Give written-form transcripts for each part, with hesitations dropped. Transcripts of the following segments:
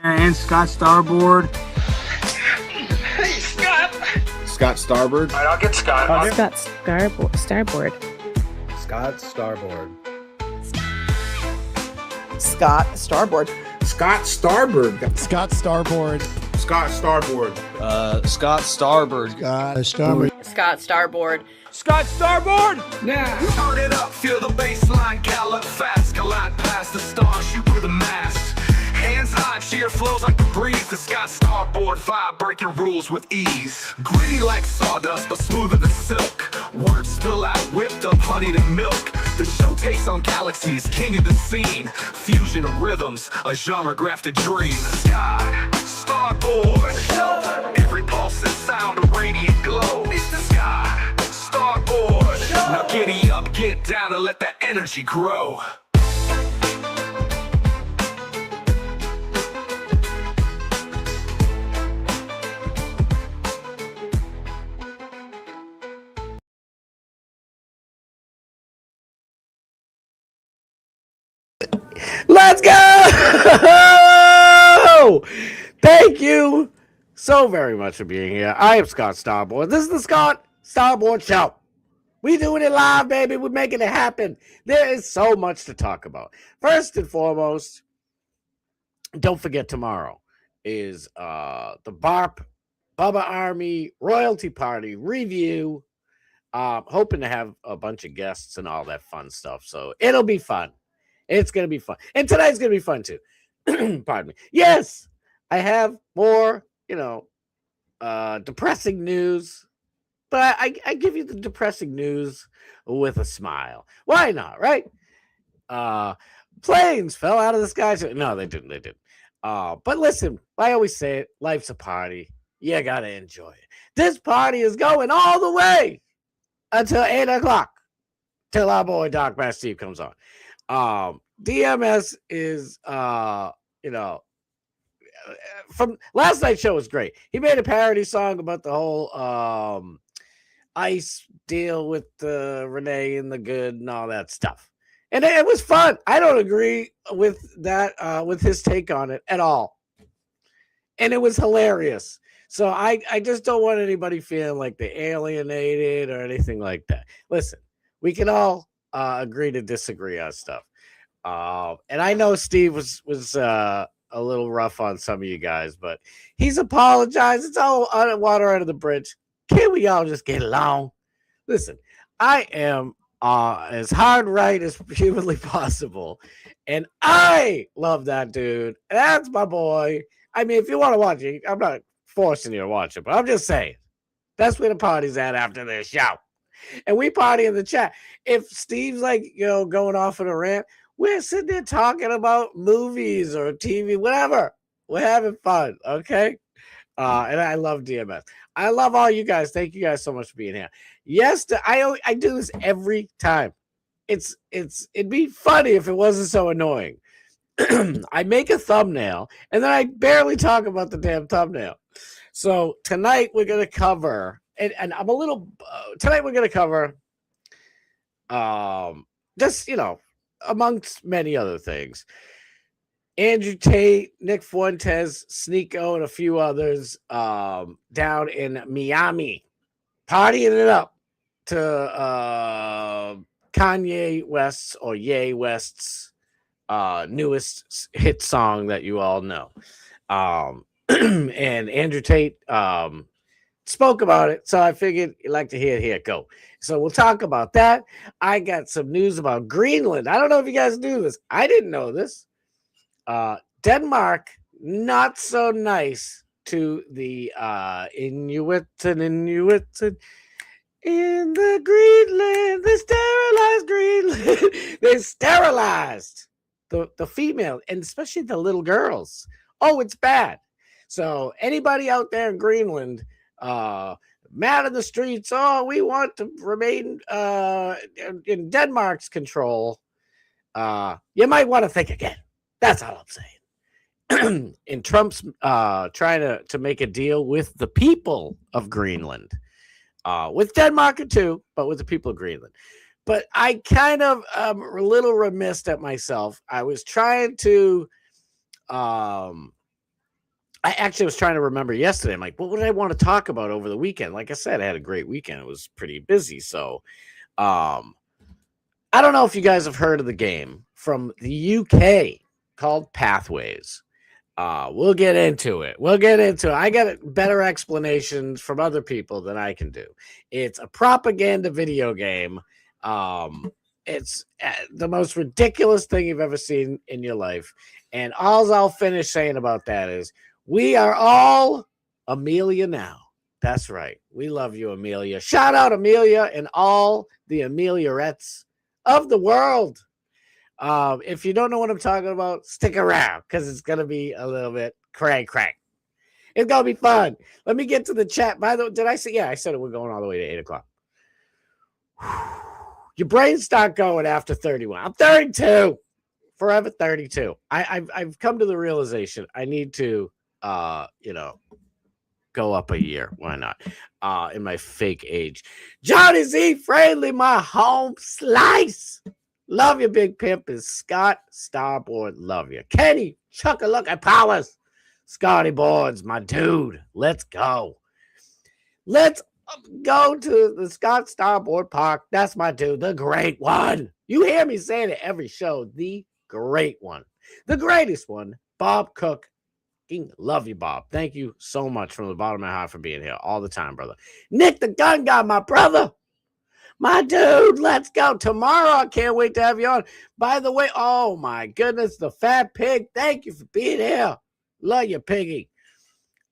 And Scott Starboard. Hey, Scott. Scott Starboard. All right, I'll get Scott. Scott Starboard. Scott Starboard. Scott Starboard. Scott Starboard. Scott Starboard. Scott Starboard. Scott Starboard. Scott Starboard. Scott Starboard. Scott Starboard! Now, turn it up, feel the baseline, gallop fast, collide past the stars, shoot through the mast. Hands high, sheer flows like the breeze. The Scott Starboard vibe, breaking rules with ease. Gritty like sawdust, but smoother than silk. Words spill out, whipped up, honeyed and milk. The show takes on galaxies, king of the scene. Fusion of rhythms, a genre-grafted dream. Scott Starboard. Every pulse and sound, a radiant glow. It's the Scott Starboard. Now giddy up, get down, and let that energy grow. Let's go! Thank you so very much for being here. I am Scott Starboard. This is the Scott Starboard Show. We doing it live, baby. We're making it happen. There is so much to talk about. First and foremost, don't forget tomorrow is the Bubba Army Royalty Party review. Hoping to have a bunch of guests and all that fun stuff. So it'll be fun. It's going to be fun. And tonight's going to be fun, too. Pardon me. Yes, I have more, depressing news. But I give you the depressing news with a smile. Why not, right? Planes fell out of the sky. No, they didn't. But listen, I always say it. Life's a party. You got to enjoy it. This party is going all the way until 8 o'clock. Till our boy Doc Bass Steve comes on. DMS is, from last night's show was great. He made a parody song about the whole ice deal with Renee and the Good and all that stuff. And it was fun. I don't agree with that, with his take on it at all. And it was hilarious. So I just don't want anybody feeling like they alienated or anything like that. Listen, we can all agree to disagree on stuff. And I know Steve was a little rough on some of you guys, but he's apologized. It's all water under the bridge. Can't we all just get along? Listen, I am as hard right as humanly possible, and I love that dude. That's my boy. I mean, if you want to watch it, I'm not forcing you to watch it, but I'm just saying that's where the party's at after this show. And we party in the chat. If Steve's going off on a rant, we're sitting there talking about movies or TV, whatever. We're having fun, okay? And I love DMS. I love all you guys. Thank you guys so much for being here. Yes, I do this every time. It'd be funny if it wasn't so annoying. I make a thumbnail, and then I barely talk about the damn thumbnail. So tonight we're going to cover, and I'm a little, tonight we're going to cover, just, amongst many other things. Andrew Tate, Nick Fuentes, Sneako, and a few others down in Miami, partying it up to Kanye West's or Ye West's newest hit song that you all know. And Andrew Tate spoke about it, so I figured you'd like to hear it. Here, go. So we'll talk about that. I got some news about Greenland. I don't know if you guys knew this. I didn't know this. Denmark, not so nice to the Inuits and in the Greenland. They sterilized Greenland. They sterilized the female, and especially the little girls. Oh, it's bad. So anybody out there in Greenland, mad in the streets, oh, we want to remain in Denmark's control, you might want to think again. That's all I'm saying. And Trump's trying to make a deal with the people of Greenland, with Denmark too, but with the people of Greenland. But I kind of am a little remiss at myself. I was trying to I actually was trying to remember yesterday. I'm like, what would I want to talk about over the weekend? Like I said, I had a great weekend. It was pretty busy. So, I don't know if you guys have heard of the game from the UK called Pathways. We'll get into it. I got better explanations from other people than I can do. It's a propaganda video game. It's the most ridiculous thing you've ever seen in your life. And all I'll finish saying about that is we are all Amelia now. That's right. We love you, Amelia. Shout out Amelia and all the Ameliorettes of the world. If you don't know what I'm talking about, stick around because it's going to be a little bit crank. It's going to be fun. Let me get to the chat. By the way, did I say? Yeah, I said it. We're going all the way to 8 o'clock. Your brains start going after 31. I'm 32. Forever 32. I've come to the realization I need to, go up a year. Why not? In my fake age. Johnny Z. Friendly, my home slice. Love you, Big Pimp. And Scott Starboard, love you. Kenny, chuck a look at Powers. Scotty Boards, my dude. Let's go. Let's go to the Scott Starboard Park. That's my dude, the great one. You hear me saying it every show. The great one. The greatest one, Bob Cook. Love you, Bob. Thank you so much from the bottom of my heart for being here all the time, brother. Nick the Gun Guy, my brother. My dude, let's go. Tomorrow, I can't wait to have you on. By the way, oh my goodness, the Fat Pig, thank you for being here. Love you, Piggy.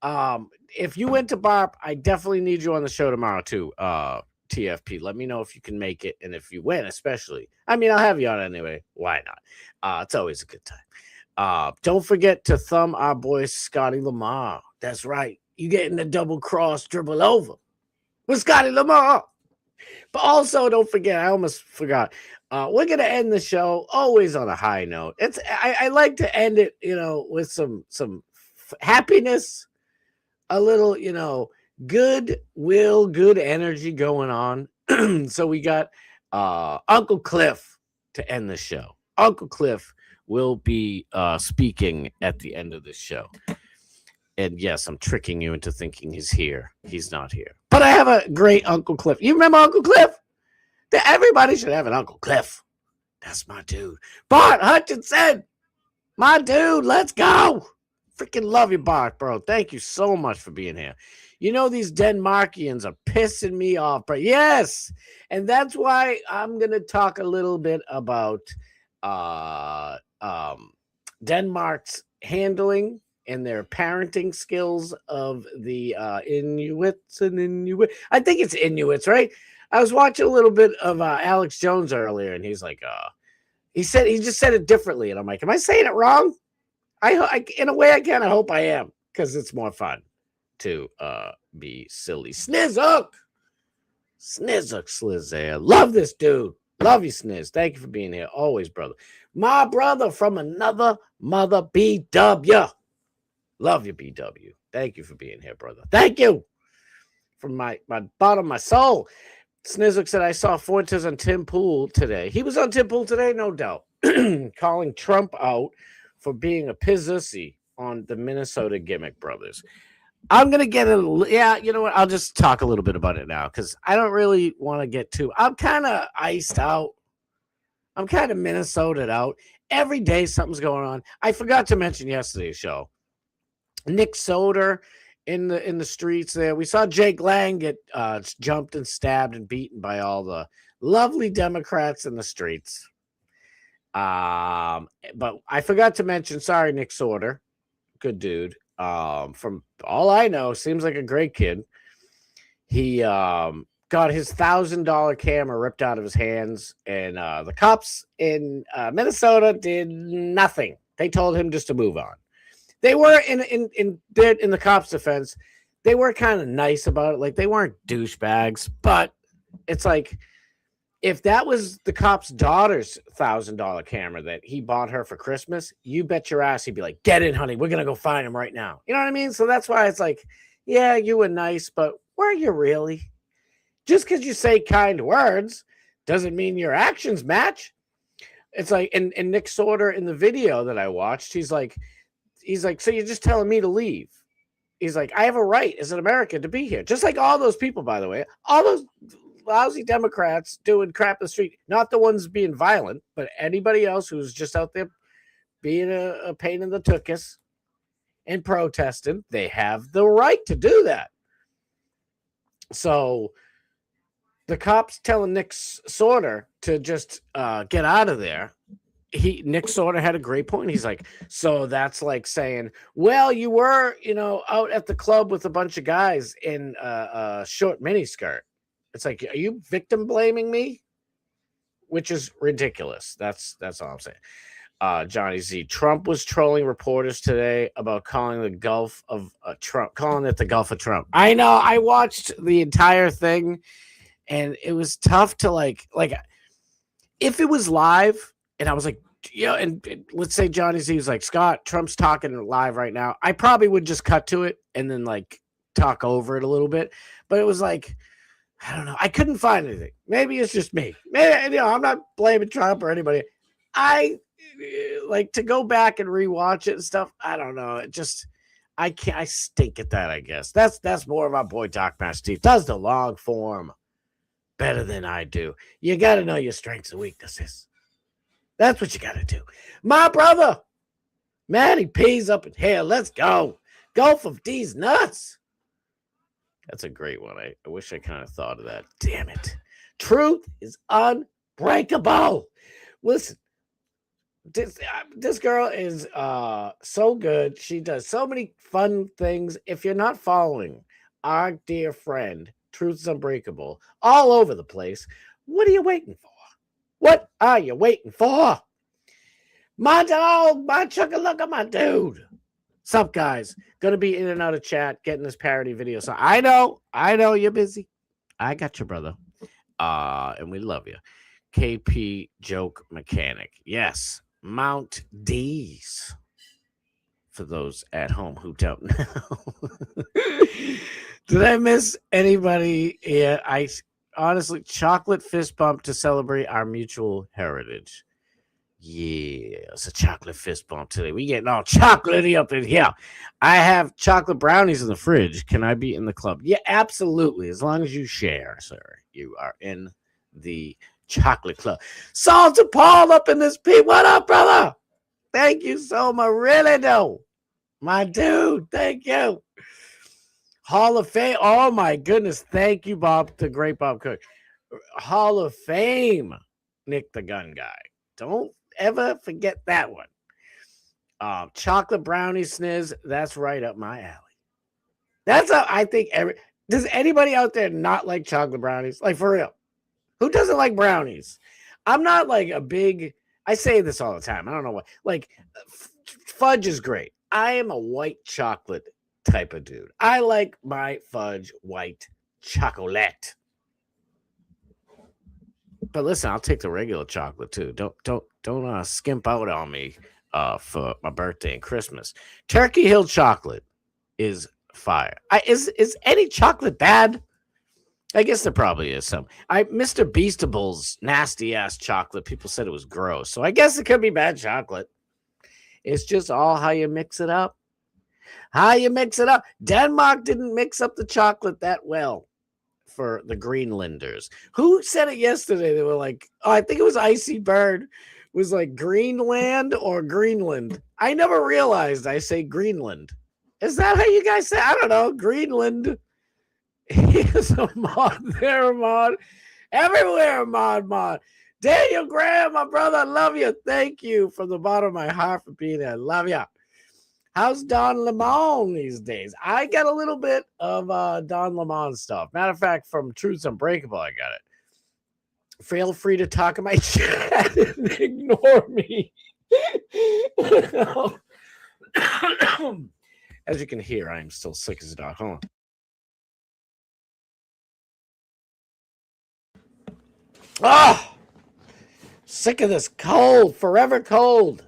If you went to Barb, I definitely need you on the show tomorrow too, TFP. Let me know if you can make it, and if you win, especially. I mean, I'll have you on anyway. Why not? It's always a good time. Don't forget to thumb our boy Scotty Lamar. That's right. You getting the double cross dribble over with Scotty Lamar. But also, don't forget, I almost forgot. We're gonna end the show always on a high note. I like to end it, with some happiness, a little, good will, good energy going on. So we got Uncle Cliff to end the show. Uncle Cliff will be speaking at the end of the show. And yes, I'm tricking you into thinking he's here. He's not here. But I have a great Uncle Cliff. You remember Uncle Cliff? Everybody should have an Uncle Cliff. That's my dude. Bart Hutchinson, my dude, let's go. Freaking love you, Bart, bro. Thank you so much for being here. These Denmarkians are pissing me off, but yes. And that's why I'm going to talk a little bit about Denmark's handling and their parenting skills of the Inuits and Inuit. I think it's Inuits, right? I was watching a little bit of Alex Jones earlier, and he's like, he just said it differently, and I'm like, am I saying it wrong? I in a way, I kind of hope I am, because it's more fun to be silly. Snizzook, Slizzair. Love this dude. Love you, Sniz. Thank you for being here. Always, brother. My brother from another mother, BW. Love you, BW. Thank you for being here, brother. Thank you. From my bottom of my soul. Snizzook said, I saw Fuentes on Tim Pool today. He was on Tim Pool today, no doubt. Calling Trump out for being a pizzussy on the Minnesota Gimmick Brothers. I'm going to get you know what? I'll just talk a little bit about it now because I don't really want to get too. I'm kind of iced out. I'm kind of Minnesota'd out. Every day something's going on. I forgot to mention yesterday's show. Nick Soder in the streets there. We saw Jake Lang get jumped and stabbed and beaten by all the lovely Democrats in the streets. But I forgot to mention, sorry, Nick Soder. Good dude. From all I know, seems like a great kid. He got his $1,000 camera ripped out of his hands, and the cops in Minnesota did nothing. They told him just to move on. They were in the cops' defense. They were kind of nice about it. Like, they weren't douchebags, but it's like, if that was the cop's daughter's $1,000 camera that he bought her for Christmas, you bet your ass he'd be like, get in, honey. We're going to go find him right now. You know what I mean? So that's why it's like, yeah, you were nice, but were you really? Just because you say kind words doesn't mean your actions match. It's like, and Nick Soder in the video that I watched, he's like, so you're just telling me to leave. He's like, I have a right as an American to be here. Just like all those people, by the way, all those lousy Democrats doing crap in the street, not the ones being violent, but anybody else who's just out there being a pain in the tuchus and protesting, they have the right to do that. So the cops telling Nick Sorter to just get out of there. Nick Sorter had a great point. He's like, so that's like saying, well, you were, out at the club with a bunch of guys in a short miniskirt. It's like, are you victim blaming me? Which is ridiculous. That's all I'm saying. Johnny Z. Trump was trolling reporters today about calling the Gulf of Trump, calling it the Gulf of Trump. I know. I watched the entire thing, and it was tough to like if it was live, and I was like, and let's say Johnny Z was like, Scott, Trump's talking live right now. I probably would just cut to it and then like talk over it a little bit. But it was like, I don't know. I couldn't find anything. Maybe it's just me. Maybe, I'm not blaming Trump or anybody. I like to go back and rewatch it and stuff. I don't know. It just, I stink at that, I guess. That's more of our boy Doc Master Steve. Does the long form better than I do. You got to know your strengths and weaknesses. That's what you got to do. My brother, Matty P's up in here. Let's go. Gulf of D's nuts. That's a great one. I wish I kind of thought of that. Damn it. Truth is unbreakable. Listen, this girl is so good. She does so many fun things. If you're not following our dear friend, Truth is Unbreakable, all over the place, what are you waiting for? What are you waiting for? My dog, my chugga-lugga, my dude. Sup, guys? Gonna be in and out of chat, getting this parody video. So I know you're busy. I got you, brother. And we love you. KP Joke Mechanic. Yes, Mount D's. For those at home who don't know. Did I miss anybody? Yeah, I honestly, chocolate fist bump to celebrate our mutual heritage. Yeah, it's a chocolate fist bump today. We getting all chocolatey up in here. I have chocolate brownies in the fridge. Can I be in the club? Yeah, absolutely. As long as you share, sir. You are in the chocolate club. Salta Paul up in this P. What up, brother? Thank you so much. Really, though. My dude, thank you. Hall of Fame. Oh, my goodness. Thank you, Bob, the great Bob Cook. Hall of Fame, Nick the Gun Guy. Don't ever forget that one. Chocolate brownie sniz. That's right up my alley. I think does anybody out there not like chocolate brownies? Like, for real. Who doesn't like brownies? I'm not like a big, I say this all the time. I don't know what. Like, fudge is great. I am a white chocolate type of dude. I like my fudge white chocolate. But listen, I'll take the regular chocolate too. Don't skimp out on me for my birthday and Christmas. Turkey Hill chocolate is fire. Is any chocolate bad? I guess there probably is some. Mr. Beastable's nasty ass chocolate. People said it was gross, so I guess it could be bad chocolate. It's just all how you mix it up. How you mix it up. Denmark didn't mix up the chocolate that well for the Greenlanders. Who said it yesterday? They were like, I think it was Icy Bird, was like Greenland or Greenland. I never realized I say Greenland. Is that how you guys say? I don't know. Greenland. Here's a mod. There, a mod. Everywhere, mod. Daniel Graham, my brother, I love you. Thank you from the bottom of my heart for being there. I love you. How's Don Lemon these days? I got a little bit of Don Lemon stuff. Matter of fact, from Truth's Unbreakable, I got it. Feel free to talk in my chat and ignore me. As you can hear, I am still sick as a dog. Hold on. Oh, sick of this cold, forever cold.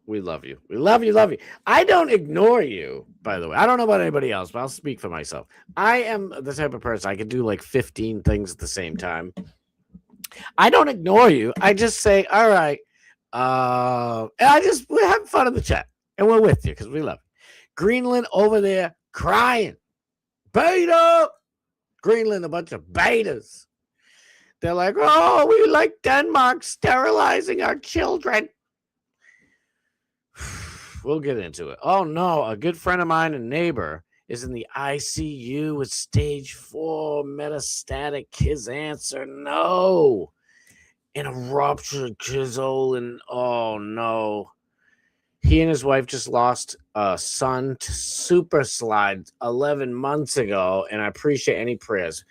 We love you. We love you. I don't ignore you, by the way. I don't know about anybody else, but I'll speak for myself. I am the type of person I can do like 15 things at the same time. I don't ignore you. I just say, all right. And we're having fun in the chat. And we're with you because we love you. Greenland over there crying. Beta! Greenland, a bunch of betas. They're like, oh, we like Denmark sterilizing our children. We'll get into it. Oh, no. A good friend of mine and neighbor is in the ICU with stage 4 metastatic. His answer, no. And a ruptured kidney. And oh, no. He and his wife just lost a son to super slide 11 months ago. And I appreciate any prayers.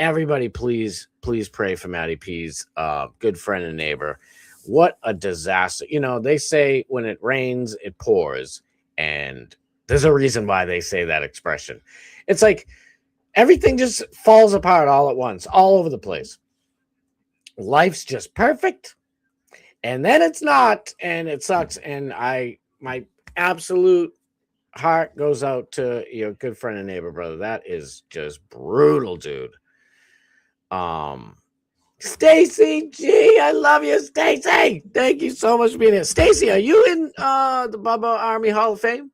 Everybody, please pray for Matty P's good friend and neighbor. What a disaster. You know, they say when it rains, it pours. And there's a reason why they say that expression. It's like everything just falls apart all at once, all over the place. Life's just perfect. And then it's not, and it sucks. And my absolute heart goes out to your good friend and neighbor, brother. That is just brutal, dude. Stacy G, I love you, Stacy. Thank you so much for being here. Stacy, are you in the Bubba Army Hall of Fame?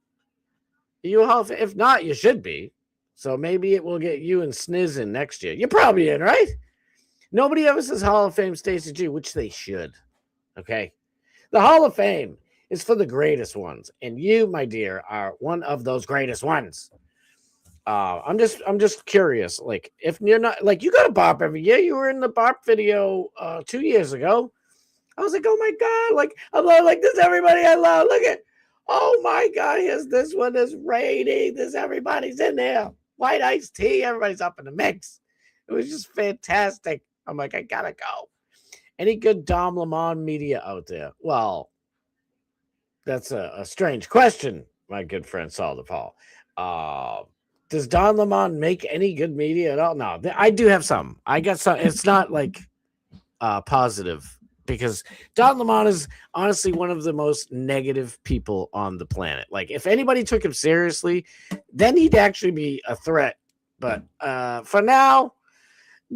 Are you a Hall of Fame? If not, you should be. So maybe it will get you and Sniz in next year. You're probably in, right? Nobody ever says Hall of Fame Stacy G, which they should. Okay? The Hall of Fame is for the greatest ones. And you, my dear, are one of those greatest ones. I'm just curious. Like, if you're not, like, you got a bop every year. You were in the bop video 2 years ago. I was like, oh my God, like, I'm like, this everybody I love. Look at, oh my God, here's this one, this rating, this everybody's in there. White iced tea, everybody's up in the mix. It was just fantastic. I'm like, I gotta go. Any good Dom Lemon media out there? Well, that's a strange question, my good friend Saul DePaul. Does Don Lemon make any good media at all? No, I do have some. I got some. It's not like positive because Don Lemon is honestly one of the most negative people on the planet. Like, if anybody took him seriously, then he'd actually be a threat. But for now,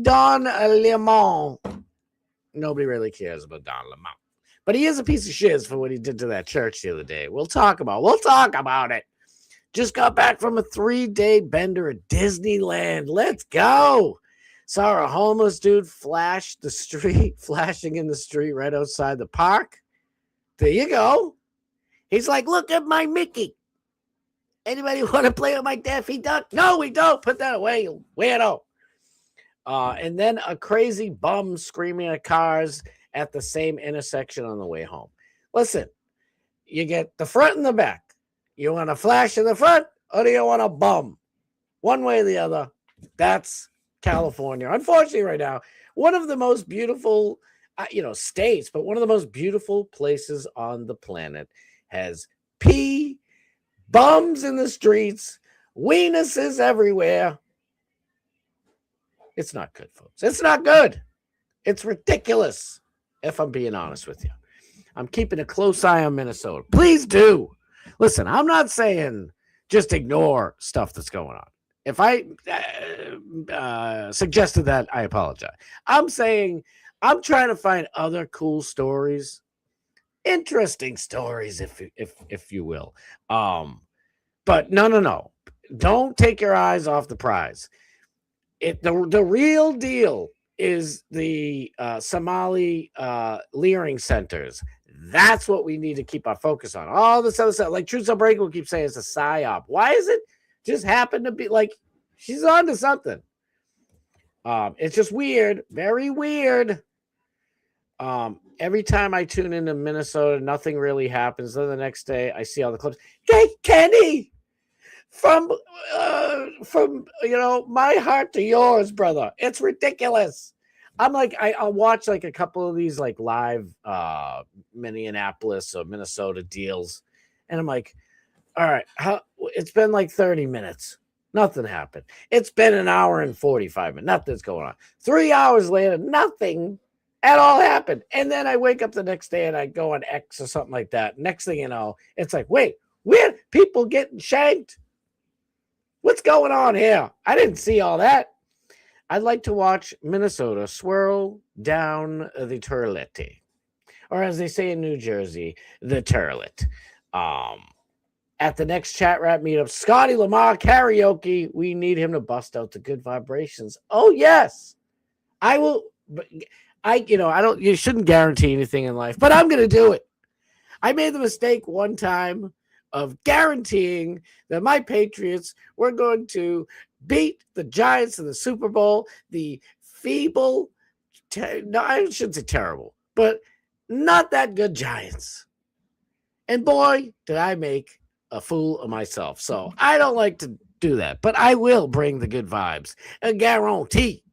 Don Lemon, nobody really cares about Don Lemon. But he is a piece of shit for what he did to that church the other day. We'll talk about it. Just got back from a 3-day bender at Disneyland. Let's go. Saw a homeless dude flashing in the street right outside the park. There you go. He's like, look at my Mickey. Anybody want to play with my Daffy Duck? No, we don't. Put that away, you weirdo. And then a crazy bum screaming at cars at the same intersection on the way home. Listen, you get the front and the back. You want to flash in the front or do you want to bum? One way or the other. That's California. Unfortunately, right now, one of the most beautiful, states, but one of the most beautiful places on the planet has bums in the streets, weenuses everywhere. It's not good, folks. It's not good. It's ridiculous, if I'm being honest with you. I'm keeping a close eye on Minnesota. Please do. Listen, I'm not saying just ignore stuff that's going on. If I suggested that, I apologize. I'm saying I'm trying to find other cool stories, interesting stories, if you will. But no. Don't take your eyes off the prize. The real deal is the Somali leering centers. That's what we need to keep our focus on. All this other stuff, like Truth Unbreakable keeps saying it's a psyop. Why is it just happen to be like she's on to something? It's just weird, very weird. Every time I tune into Minnesota, nothing really happens. Then the next day, I see all the clips. Hey, Kenny, from my heart to yours, brother. It's ridiculous. I'm like, I'll watch like a couple of these like live Minneapolis or Minnesota deals, and I'm like, all right, it's been like 30 minutes. Nothing happened. It's been an hour and 45 minutes. Nothing's going on. 3 hours later, nothing at all happened. And then I wake up the next day and I go on X or something like that. Next thing you know, it's like, wait, where people getting shanked? What's going on here? I didn't see all that. I'd like to watch Minnesota swirl down the toilet, or as they say in New Jersey, the toilet. at the next chat rap meetup. Scotty Lamar karaoke. We need him to bust out the good vibrations. Oh, yes. I will. I don't, you shouldn't guarantee anything in life, but I'm going to do it. I made the mistake one time of guaranteeing that my Patriots were going to beat the Giants in the Super Bowl. The feeble, no, I shouldn't say terrible, but not that good Giants. And boy, did I make a fool of myself. So I don't like to do that, but I will bring the good vibes. A guarantee.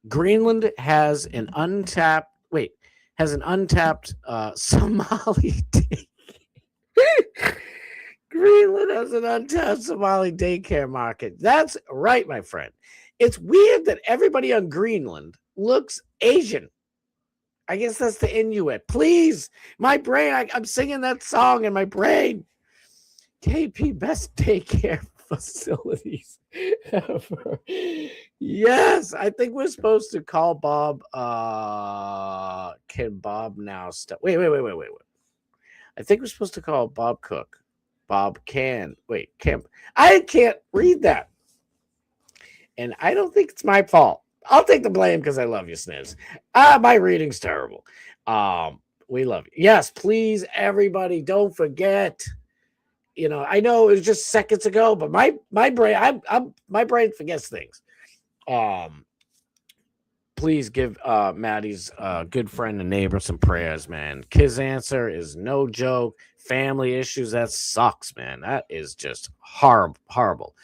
Greenland has an untapped Somali Greenland has an untapped Somali daycare market. That's right, my friend. It's weird that everybody on Greenland looks Asian. I guess that's the Inuit. Please, my brain, I'm singing that song in my brain. KP, best daycare facilities ever. Yes, I think we're supposed to call Bob. Can Bob now stop? Wait. I think we're supposed to call Bob Cook. Bob can. Wait, I can't read that. And I don't think it's my fault. I'll take the blame because I love you, Sniz. My reading's terrible. We love you. Yes, please, everybody, don't forget. I know it was just seconds ago, but my brain, my brain forgets things. Please give Maddie's good friend and neighbor some prayers, man. Kid's answer is no joke. Family issues, that sucks, man. That is just horrible.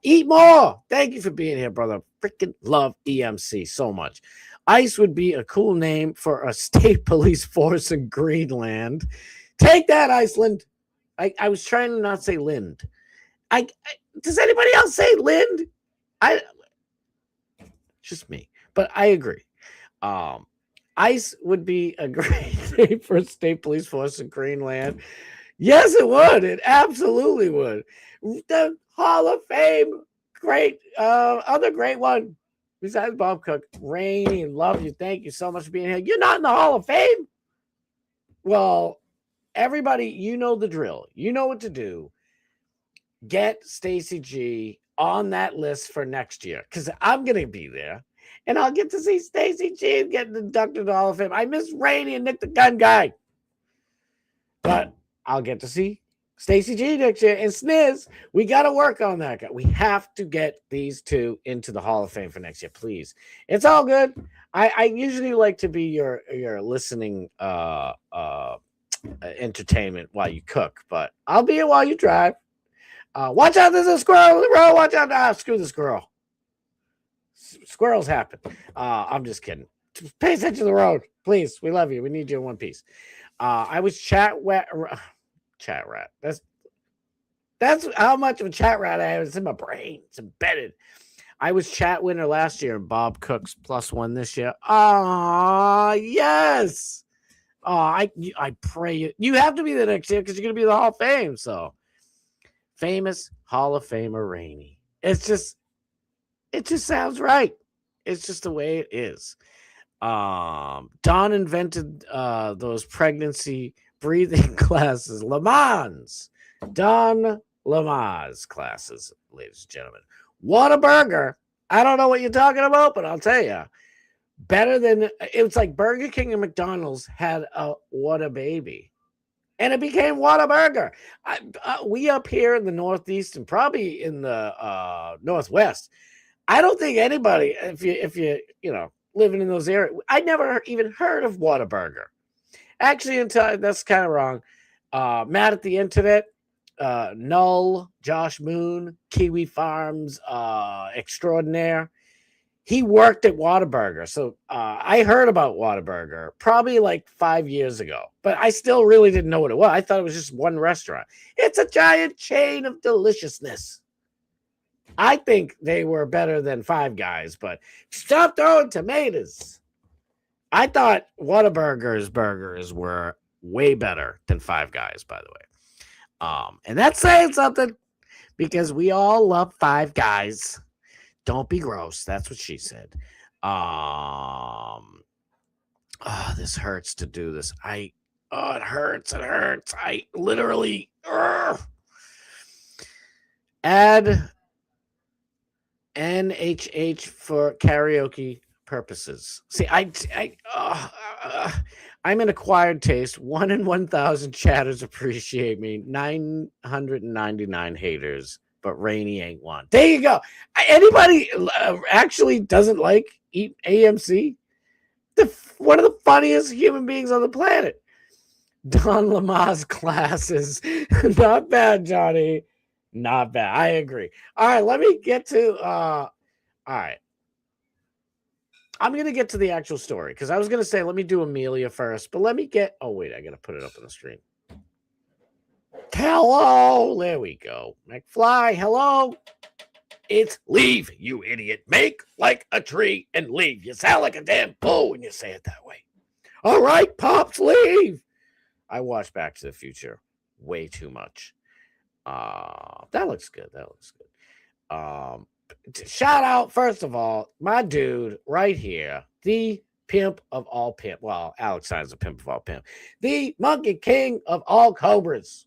Eat more. Thank you for being here, brother. Freaking love EMC so much. ICE would be a cool name for a state police force in Greenland. Take that, Iceland. I was trying to not say Lind. Does anybody else say Lind? Just me. But I agree. ICE would be a great name for a state police force in Greenland. Yes, it would. It absolutely would. The Hall of Fame, great. Other great one besides Bob Cook. Rainey, love you. Thank you so much for being here. You're not in the Hall of Fame? Well, everybody, you know the drill. You know what to do. Get Stacey G on that list for next year because I'm going to be there. And I'll get to see Stacey G getting inducted to the Hall of Fame. I miss Rainey and Nick the Gun Guy. But I'll get to see Stacey G next year. And Sniz, we got to work on that guy. We have to get these two into the Hall of Fame for next year, please. It's all good. I usually like to be your listening entertainment while you cook, but I'll be here while you drive. Watch out, there's a squirrel in the road. Watch out. Screw the squirrel. Squirrels happen. I'm just kidding. Pay attention to the road, please. We love you. We need you in one piece. I was chat rat. That's how much of a chat rat I have. It's in my brain. It's embedded. I was chat winner last year, and Bob Cook's +1 this year. Yes. I pray you have to be the next year because you're gonna be the Hall of Fame. So famous Hall of Famer Rainey. It just sounds right. It's just the way it is. Don invented those pregnancy breathing classes. Don Lamars classes, ladies and gentlemen. Whataburger. I don't know what you're talking about, but I'll tell you. Better than it was like Burger King and McDonald's had a Whatababy. And it became Whataburger. We up here in the Northeast and probably in the Northwest, I don't think anybody, if you living in those areas, I never even heard of Whataburger. Actually, until that's kind of wrong. Matt at the internet, Null, Josh Moon, Kiwi Farms extraordinaire. He worked at Whataburger. So I heard about Whataburger probably like 5 years ago, but I still really didn't know what it was. I thought it was just one restaurant. It's a giant chain of deliciousness. I think they were better than Five Guys, but stop throwing tomatoes. I thought Whataburger's burgers were way better than Five Guys, by the way. And that's saying something because we all love Five Guys. Don't be gross. That's what she said. This hurts to do this. Oh, it hurts. It hurts. I literally add NHH for karaoke purposes. See, I'm an acquired taste. 1 in 1,000 chatters appreciate me. 999 haters, but Rainy ain't one. There you go. Anybody actually doesn't like AMC? One of the funniest human beings on the planet. Don Lamar's classes. Not bad, Johnny. Not bad. I agree. All right, let me get to all right. I'm gonna get to the actual story because I was gonna say let me do Amelia first, but let me get I gotta put it up on the screen. Hello, there we go. McFly, hello. It's leave, you idiot. Make like a tree and leave. You sound like a damn bull when you say it that way. All right, Pops, leave. I watched Back to the Future way too much. That looks good. Shout out, first of all, my dude right here, the pimp of all pimp. Well, Alex Stein's a pimp of all pimp. The monkey king of all cobras.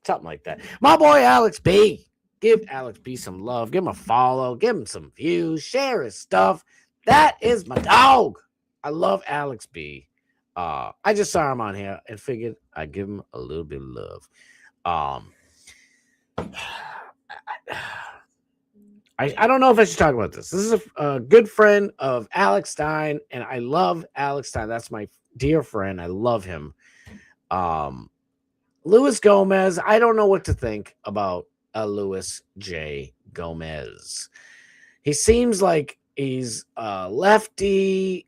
Something like that. My boy Alex B. Give Alex B some love. Give him a follow. Give him some views. Share his stuff. That is my dog. I love Alex B. I just saw him on here and figured I'd give him a little bit of love. I don't know if I should talk about this. This is a good friend of Alex Stein, and I love Alex Stein. That's my dear friend. I love him. Luis Gomez, I don't know what to think about Luis J. Gomez. He seems like he's lefty.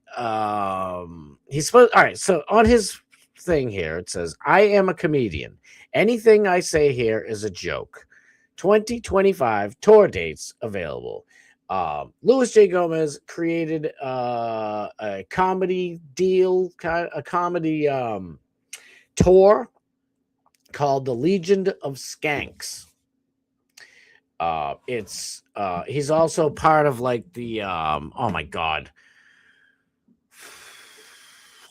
He's supposed. All right. So on his thing here, it says, "I am a comedian. Anything I say here is a joke." 2025 tour dates available. Luis J. Gomez created a comedy deal, a comedy tour called the Legion of Skanks. He's also part of like the oh my god,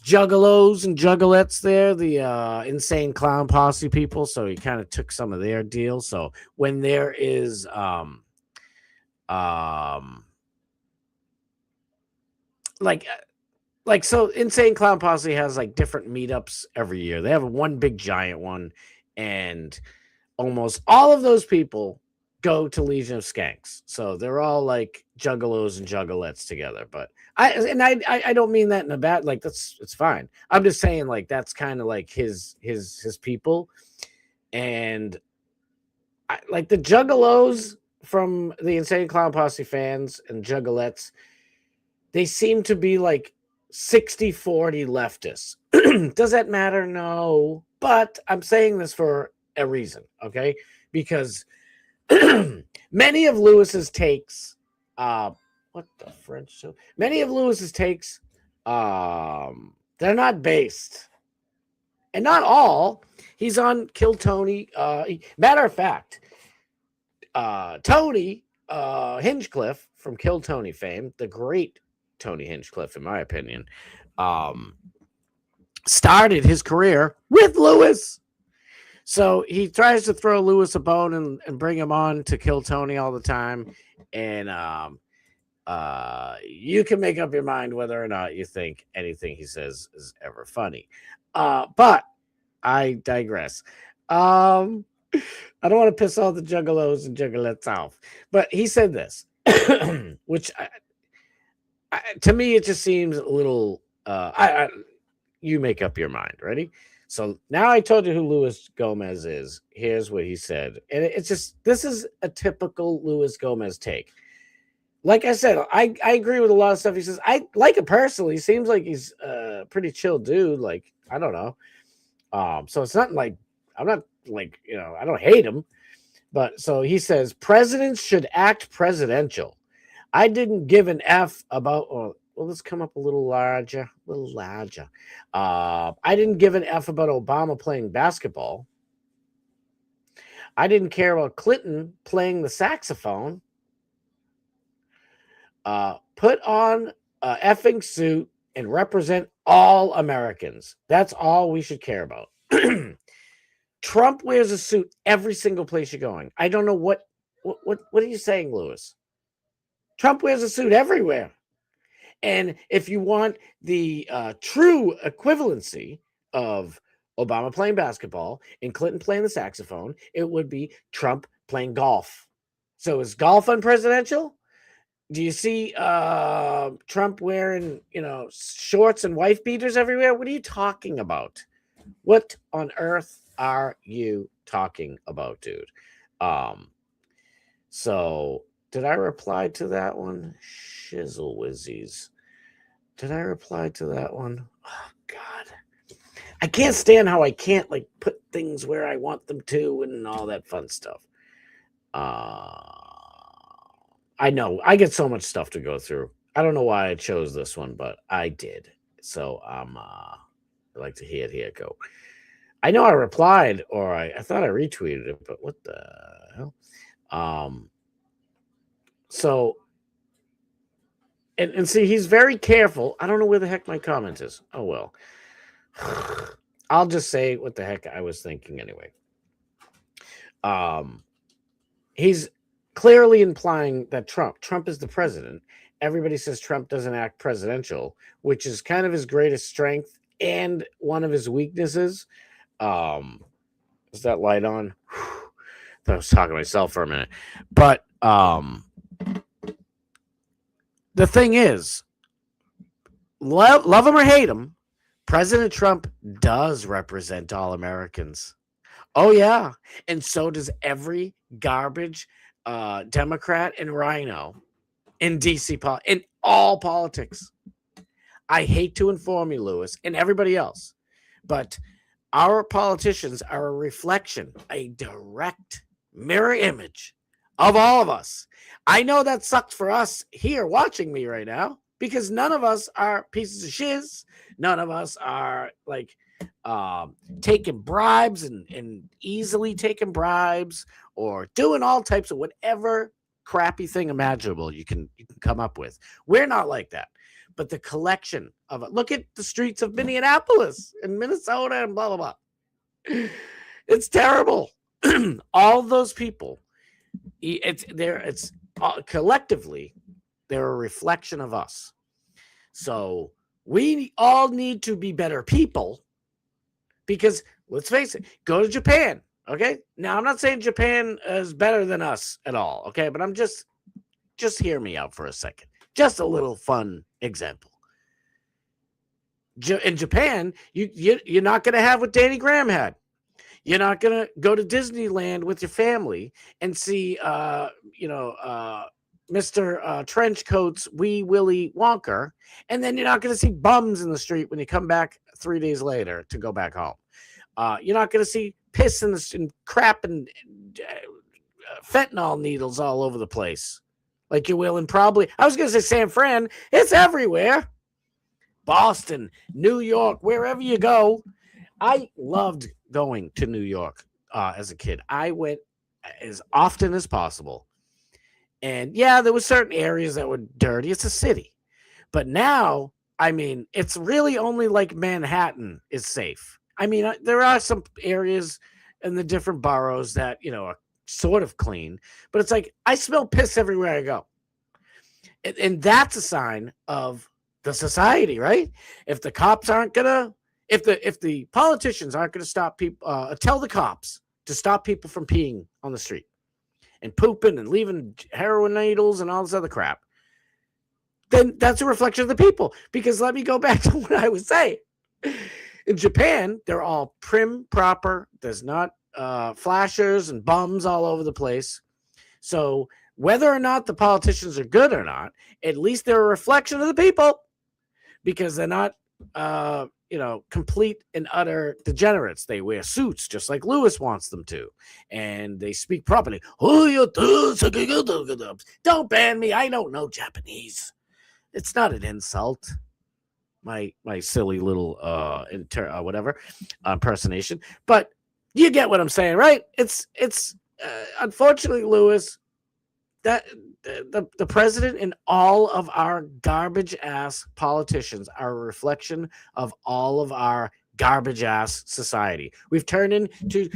Juggalos and Juggalettes there, the Insane Clown Posse people. So he kind of took some of their deals. So when there is so Insane Clown Posse has like different meetups every year. They have one big giant one, and almost all of those people go to Legion of Skanks. So they're all like Juggalos and Juggalettes together. But I don't mean that in a bad, like it's fine. I'm just saying like that's kind of like his people. And like the Juggalos from the Insane Clown Posse fans and Juggalettes, they seem to be like 60-40 leftists. Does that matter? No. But I'm saying this for a reason, okay? Because many of Lewis's takes, what the French? So many of Lewis's takes, they're not based, and not all. He's on Kill Tony. Matter of fact, Tony Hinchcliffe from Kill Tony fame, the great Tony Hinchcliffe, in my opinion, started his career with Lewis. So he tries to throw Lewis a bone and bring him on to Kill Tony all the time. And you can make up your mind whether or not you think anything he says is ever funny. But I digress. I don't want to piss all the Juggalos and Juggalettes off. But he said this, which to me, it just seems a little... you make up your mind. Ready? So now I told you who Luis Gomez is. Here's what he said. And it's just, this is a typical Luis Gomez take. Like I said, I agree with a lot of stuff he says. I like him personally. He seems like he's a pretty chill dude. Like, I don't know. So it's not like, I'm not like, I don't hate him. But so he says, presidents should act presidential. I didn't give an F about, well, let's come up a little larger. I didn't give an F about Obama playing basketball. I didn't care about Clinton playing the saxophone. Put on a effing suit and represent all Americans. That's all we should care about. Trump wears a suit every single place you're going. I don't know what are you saying, Lewis? Trump wears a suit everywhere. And if you want the true equivalency of Obama playing basketball and Clinton playing the saxophone, it would be Trump playing golf. So is golf unpresidential? Do you see Trump wearing, shorts and wife beaters everywhere? What are you talking about? What on earth are you talking about, dude? So did I reply to that one? Shizzle whizzies. Did I reply to that one? Oh, God. I can't stand how I can't put things where I want them to and all that fun stuff. I know I get so much stuff to go through. I don't know why I chose this one, but I did. So I like to hear it go. I know I replied, or I thought I retweeted it, but what the hell? So and see, he's very careful. I don't know where the heck my comment is. Oh well. I'll just say what the heck I was thinking anyway. He's clearly implying that Trump is the president. Everybody says Trump doesn't act presidential, which is kind of his greatest strength and one of his weaknesses. Is that light on? I was talking to myself for a minute. But the thing is, love him or hate him, President Trump does represent all Americans. Oh, yeah. And so does every garbage Democrat and Rhino in D.C. in all politics. I hate to inform you, Lewis, and everybody else, but our politicians are a reflection, a direct mirror image of all of us. I know that sucks for us here watching me right now because none of us are pieces of shiz. None of us are taking bribes and easily taking bribes or doing all types of whatever crappy thing imaginable you can come up with. We're not like that. But the collection of it, look at the streets of Minneapolis and Minnesota and blah, blah, blah. It's terrible. All those people, collectively, they're a reflection of us. So we all need to be better people because let's face it, go to Japan. Okay. Now I'm not saying Japan is better than us at all. Okay. But I'm just hear me out for a second. Just a little fun example. In Japan, you're not going to have what Danny Graham had. You're not going to go to Disneyland with your family and see, Mr. Trenchcoat's Wee Willy Wonka, and then you're not going to see bums in the street when you come back 3 days later to go back home. You're not going to see piss and crap and fentanyl needles all over the place like you will in probably, I was going to say San Fran. It's everywhere. Boston, New York, wherever you go. I loved going to New York as a kid. I went as often as possible. And yeah, there were certain areas that were dirty. It's a city. But now, I mean, it's really only like Manhattan is safe. I mean, there are some areas in the different boroughs that, are sort of clean. But it's like, I smell piss everywhere I go. And that's a sign of the society, right? If the cops aren't going to, if the politicians aren't going to stop people, tell the cops to stop people from peeing on the street and pooping and leaving heroin needles and all this other crap, then that's a reflection of the people. Because let me go back to what I was saying. In Japan, they're all prim, proper. There's not flashers and bums all over the place. So whether or not the politicians are good or not, at least they're a reflection of the people because they're not, complete and utter degenerates. They wear suits just like Lewis wants them to. And they speak properly. Don't ban me. I don't know Japanese. It's not an insult. My silly little impersonation. But you get what I'm saying, right? It's unfortunately, Lewis, that the president and all of our garbage ass politicians are a reflection of all of our garbage ass society. We've turned into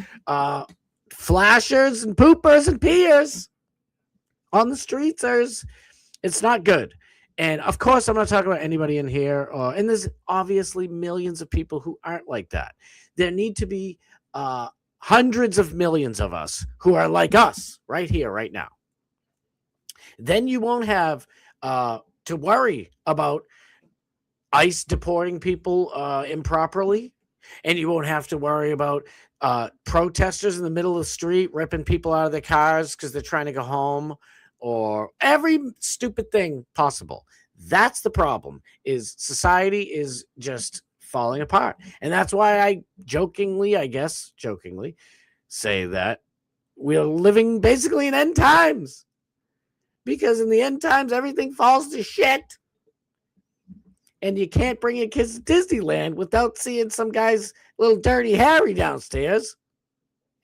flashers and poopers and peers on the streets. It's not good. And of course, I'm not talking about anybody in here. And there's obviously millions of people who aren't like that. There need to be hundreds of millions of us who are like us right here, right now. Then you won't have to worry about ICE deporting people improperly. And you won't have to worry about protesters in the middle of the street ripping people out of their cars because they're trying to go home, or every stupid thing possible. That's the problem, is society is just falling apart. And that's why I jokingly say that we're living basically in end times, because in the end times, everything falls to shit. And you can't bring your kids to Disneyland without seeing some guy's little dirty Harry downstairs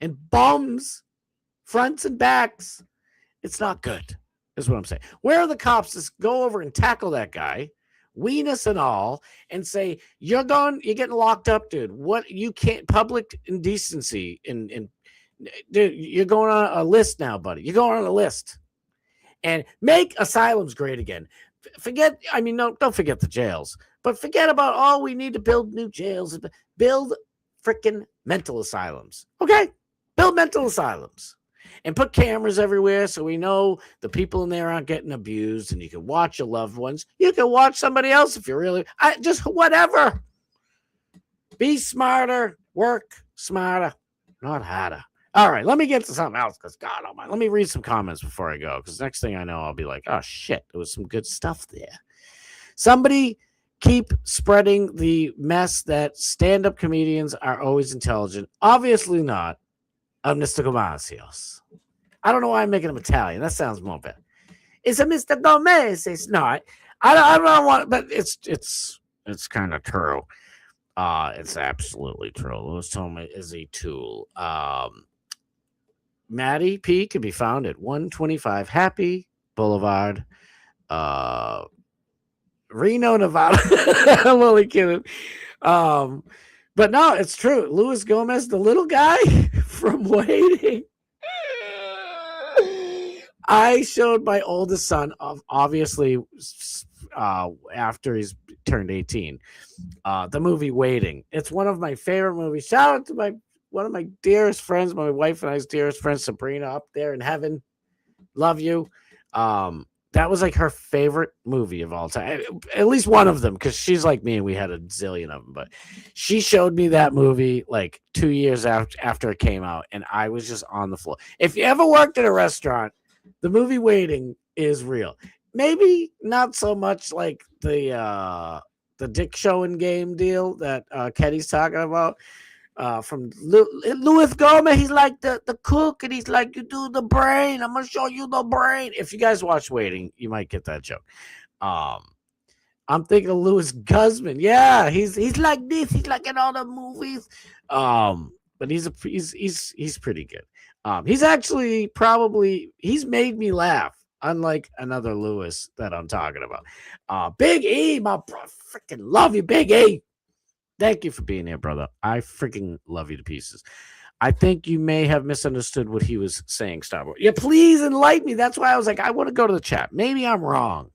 and bums, fronts and backs. It's not good, is what I'm saying. Where are the cops to go over and tackle that guy, weenus and all, and say, you're getting locked up, dude. What, you can't, public indecency. Dude, you're going on a list now, buddy. You're going on a list. And make asylums great again. Don't forget the jails, but forget about, we need to build new jails. Build freaking mental asylums. Okay? Build mental asylums. And put cameras everywhere so we know the people in there aren't getting abused, and you can watch your loved ones. You can watch somebody else if you're really, just whatever. Be smarter, work smarter, not harder. All right, let me get to something else, because God almighty, let me read some comments before I go, because next thing I know, I'll be like, oh shit, there was some good stuff there. Somebody keep spreading the mess that stand-up comedians are always intelligent. Obviously not. Mr. Gomasios. I don't know why I'm making him Italian. That sounds more better. It's a Mr. Gomez. It's not. I don't want, but it's kind of true. It's absolutely true. Louis Toma is a tool. Maddie P can be found at 125 Happy Boulevard, Reno, Nevada. I'm only kidding. But no, it's true. Luis Gomez, the little guy from Waiting. I showed my oldest son, obviously, after he's turned 18, the movie Waiting. It's one of my favorite movies. Shout out to one of my dearest friends, my wife and I's dearest friend, Sabrina, up there in heaven. Love you. That was like her favorite movie of all time. At least one of them, because she's like me and we had a zillion of them. But she showed me that movie like 2 years after it came out, and I was just on the floor. If you ever worked at a restaurant, the movie Waiting is real. Maybe not so much like the Dick Showing game deal that Kenny's talking about. From Luis Gomez, he's like the cook, and he's like, you do the brain. I'm gonna show you the brain. If you guys watch Waiting, you might get that joke. I'm thinking of Louis Guzman. Yeah, he's like this. He's like in all the movies. But he's pretty good. He's actually he's made me laugh, unlike another Louis that I'm talking about. Big E, my bro, freaking love you, Big E. Thank you for being here, brother. I freaking love you to pieces. I think you may have misunderstood what he was saying, Starboard. Yeah, please enlighten me. That's why I was like, I want to go to the chat. Maybe I'm wrong.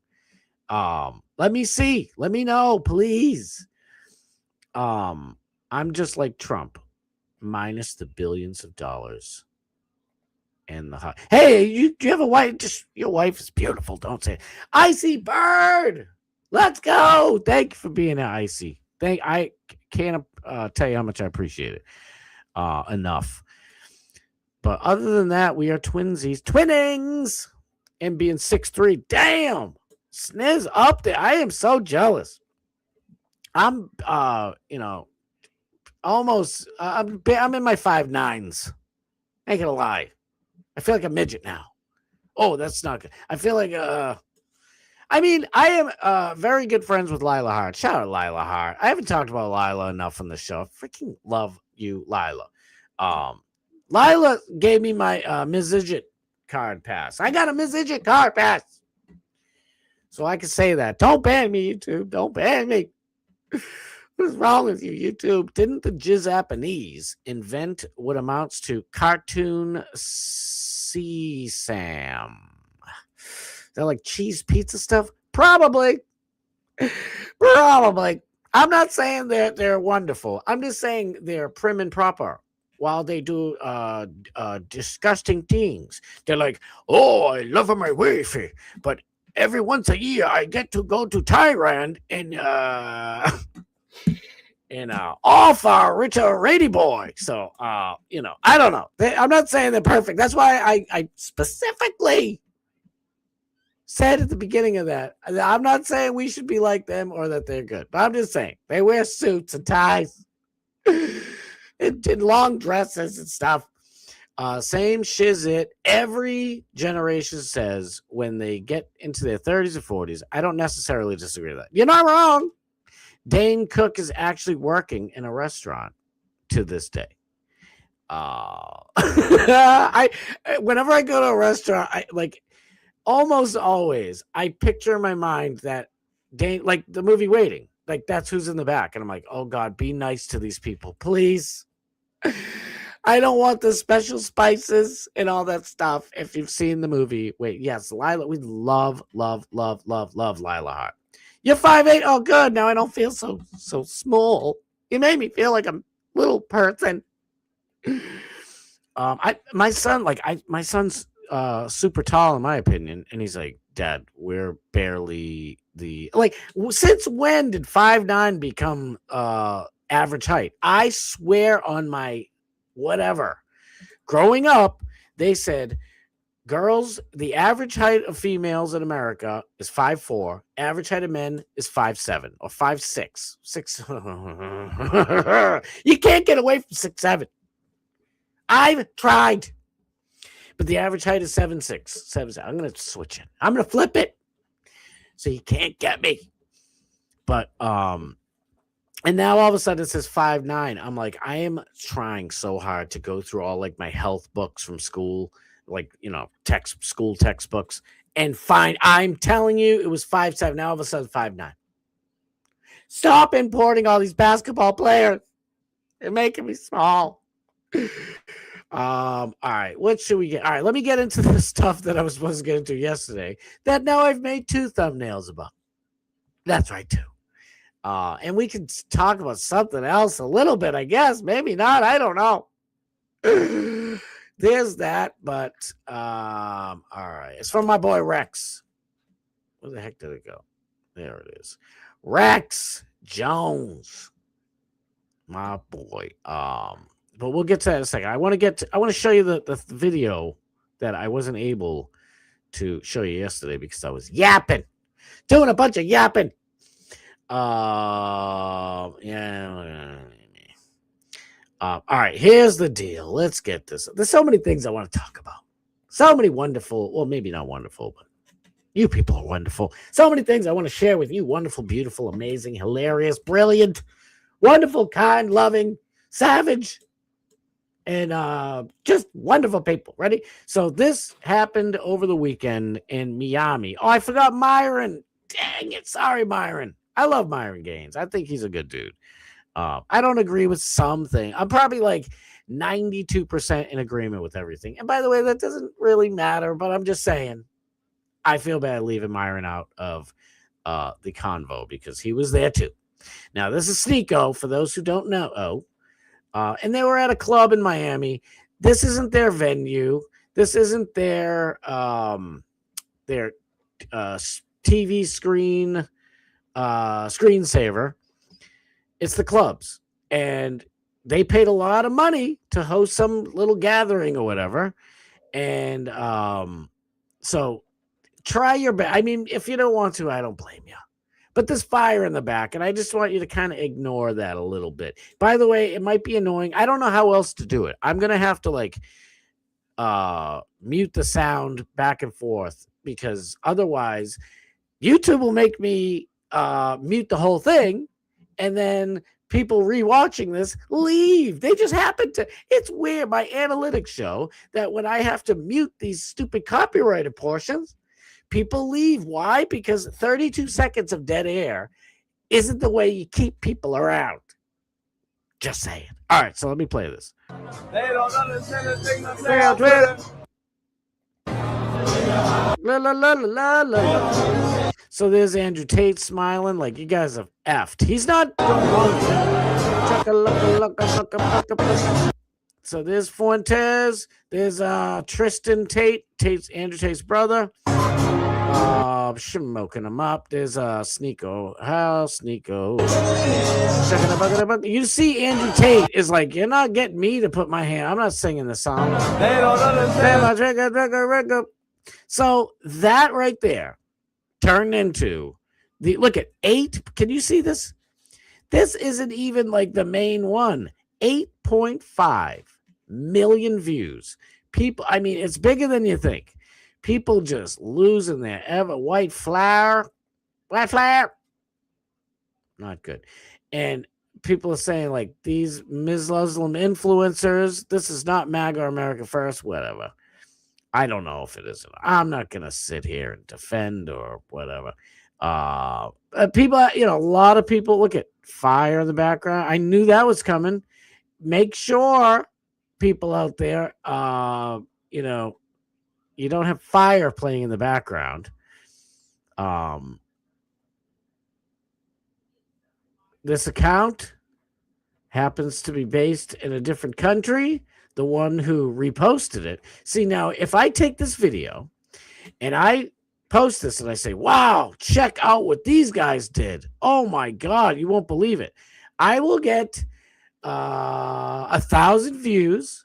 Let me see. Let me know, please. I'm just like Trump, minus the billions of dollars and the hey, you have a wife? Just your wife is beautiful. Don't say it. Icy Bird. Let's go. Thank you for being here, Icy. I can't tell you how much I appreciate it enough. But other than that, we are twinnings, and being 6'3". Damn, Sniz up there. I am so jealous. I'm almost. I'm in my 5'9s. Ain't gonna lie. I feel like a midget now. Oh, that's not good. I feel like I am very good friends with Lila Hart. Shout out Lila Hart. I haven't talked about Lila enough on the show. Freaking love you, Lila. Lila gave me my Ms. Idget card pass. I got a Miss Idiot card pass. So I can say that. Don't ban me, YouTube. Don't ban me. What's wrong with you, YouTube? Didn't the Japanese invent what amounts to cartoon sesame? Is that like cheese pizza stuff? Probably. Probably. I'm not saying that they're wonderful. I'm just saying they're prim and proper. While they do disgusting things. They're like, oh, I love my wifey, but every once a year I get to go to Thailand and off our Richard Rady boy. So I don't know. I'm not saying they're perfect. That's why I specifically said at the beginning of that. I'm not saying we should be like them or that they're good, but I'm just saying they wear suits and ties. And long dresses and stuff. Same shizit. Every generation says when they get into their 30s or 40s. I don't necessarily disagree with that. You're not wrong. Dane Cook is actually working in a restaurant to this day. Whenever I go to a restaurant, almost always I picture in my mind that Dane, like the movie Waiting. Like, that's who's in the back. And I'm like, oh, God, be nice to these people, please. I don't want the special spices and all that stuff. If you've seen the movie, yes, Lila, we love Lila Hart. You're 5'8". Oh, good. Now I don't feel so small. You made me feel like a little person. My son's super tall in my opinion, and he's like, Dad, we're barely since when did 5'9" become average height? I swear on my whatever. Growing up, they said girls, the average height of females in America is 5'4". Average height of men is 5'7" or 5'6". 6. You can't get away from 6'7". I've tried. But the average height is 7'6". 7'7". I'm going to switch it. I'm going to flip it. So you can't get me. But, and now all of a sudden it says 5'9". I'm like, I am trying so hard to go through all like my health books from school, school textbooks, and find, I'm telling you, it was 5'7". Now all of a sudden 5'9". Stop importing all these basketball players. They're making me small. All right, what should we get? All right, let me get into the stuff that I was supposed to get into yesterday that now I've made 2 thumbnails about. That's right, 2. And we can talk about something else a little bit, I guess. Maybe not. I don't know. There's that, but all right. It's from my boy Rex. Where the heck did it go? There it is. Rex Jones. My boy. But we'll get to that in a second. I want to show you the video that I wasn't able to show you yesterday because I was yapping, doing a bunch of yapping. All right, here's the deal. Let's get this. There's so many things I want to talk about. So many wonderful, well, maybe not wonderful, but you people are wonderful. So many things I want to share with you. Wonderful, beautiful, amazing, hilarious, brilliant, wonderful, kind, loving, savage, and just wonderful people. Ready? So this happened over the weekend in Miami. Oh, I forgot Myron. Dang it. Sorry, Myron. I love Myron Gaines. I think he's a good dude. I don't agree with something. I'm probably like 92% in agreement with everything. And by the way, that doesn't really matter, but I'm just saying I feel bad leaving Myron out of the convo because he was there too. Now, this is Sneako, for those who don't know. And they were at a club in Miami. This isn't their venue. This isn't their TV screen screensaver. It's the club's, and they paid a lot of money to host some little gathering or whatever. And so try your best. I mean, if you don't want to, I don't blame you. But there's fire in the back, and I just want you to kind of ignore that a little bit. By the way, it might be annoying. I don't know how else to do it. I'm going to have to, mute the sound back and forth, because otherwise YouTube will make me mute the whole thing, and then people rewatching this leave. They just happen to. It's weird. My analytics show that when I have to mute these stupid copyrighted portions, people leave. Why? Because 32 seconds of dead air isn't the way you keep people around. Just saying. All right, so let me play this. They don't understand the thing I'm Say on Twitter. La, la, la, la, la, la. So there's Andrew Tate smiling like you guys have effed. He's not. So there's Fuentes. There's Tristan Tate, Andrew Tate's brother. Smoking him up. There's Sneako. How Sneako? You see, Andrew Tate is like, you're not getting me to put my hand. I'm not singing the song. They don't understand. So that right there turned into the look at 8. Can you see this? This isn't even like the main one. 8.5 million views. People, I mean, it's bigger than you think. People just losing their ever white flower. Not good. And people are saying like these Muslim influencers, this is not MAGA or America First, whatever. I don't know if it is. I'm not going to sit here and defend or whatever. People, a lot of people look at fire in the background. I knew that was coming. Make sure people out there, you don't have fire playing in the background. This account happens to be based in a different country. The one who reposted it. See, now, if I take this video and I post this and I say, wow, check out what these guys did. Oh, my God, you won't believe it. I will get 1,000 views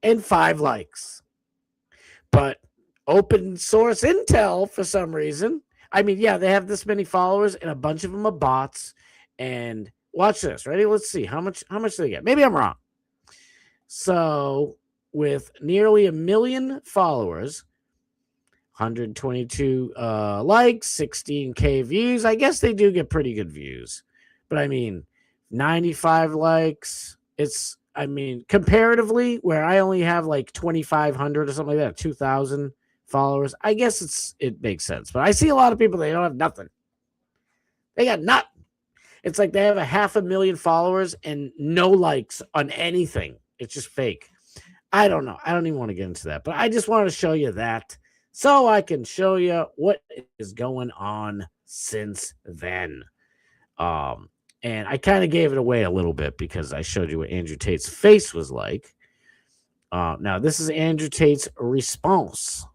and 5 likes. But open source intel, for some reason, I mean, yeah, they have this many followers and a bunch of them are bots. And watch this. Ready? Let's see. How much do they get? Maybe I'm wrong. So with nearly 1 million followers, 122 likes, 16K views. I guess they do get pretty good views. But I mean, 95 likes. It's, I mean, comparatively, where I only have like 2,500 or something like that, 2,000 followers, I guess it makes sense. But I see a lot of people, they don't have nothing. They got nothing. It's like they have 500,000 followers and no likes on anything. It's just fake. I don't know. I don't even want to get into that. But I just wanted to show you that so I can show you what is going on since then. And I kind of gave it away a little bit because I showed you what Andrew Tate's face was like. Now, this is Andrew Tate's response.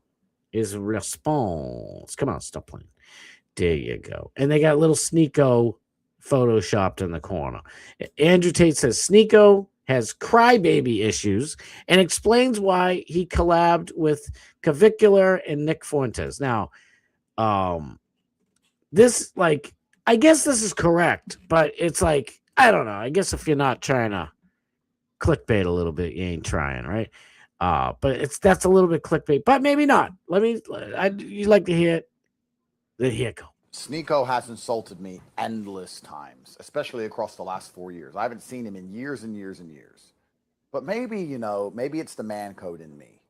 Come on, stop playing. There you go. And they got little Sneako photoshopped in the corner. Andrew Tate says Sneako has crybaby issues and explains why he collabed with Cavicular and Nick Fuentes. Now, this, like, I guess this is correct, but it's like, I don't know. I guess if you're not trying to clickbait a little bit, you ain't trying, right? But that's a little bit clickbait, but maybe not. You'd like to hear it. Then here it go. Sneako has insulted me endless times, especially across the last 4 years. I haven't seen him in years and years and years. But maybe, maybe it's the man code in me.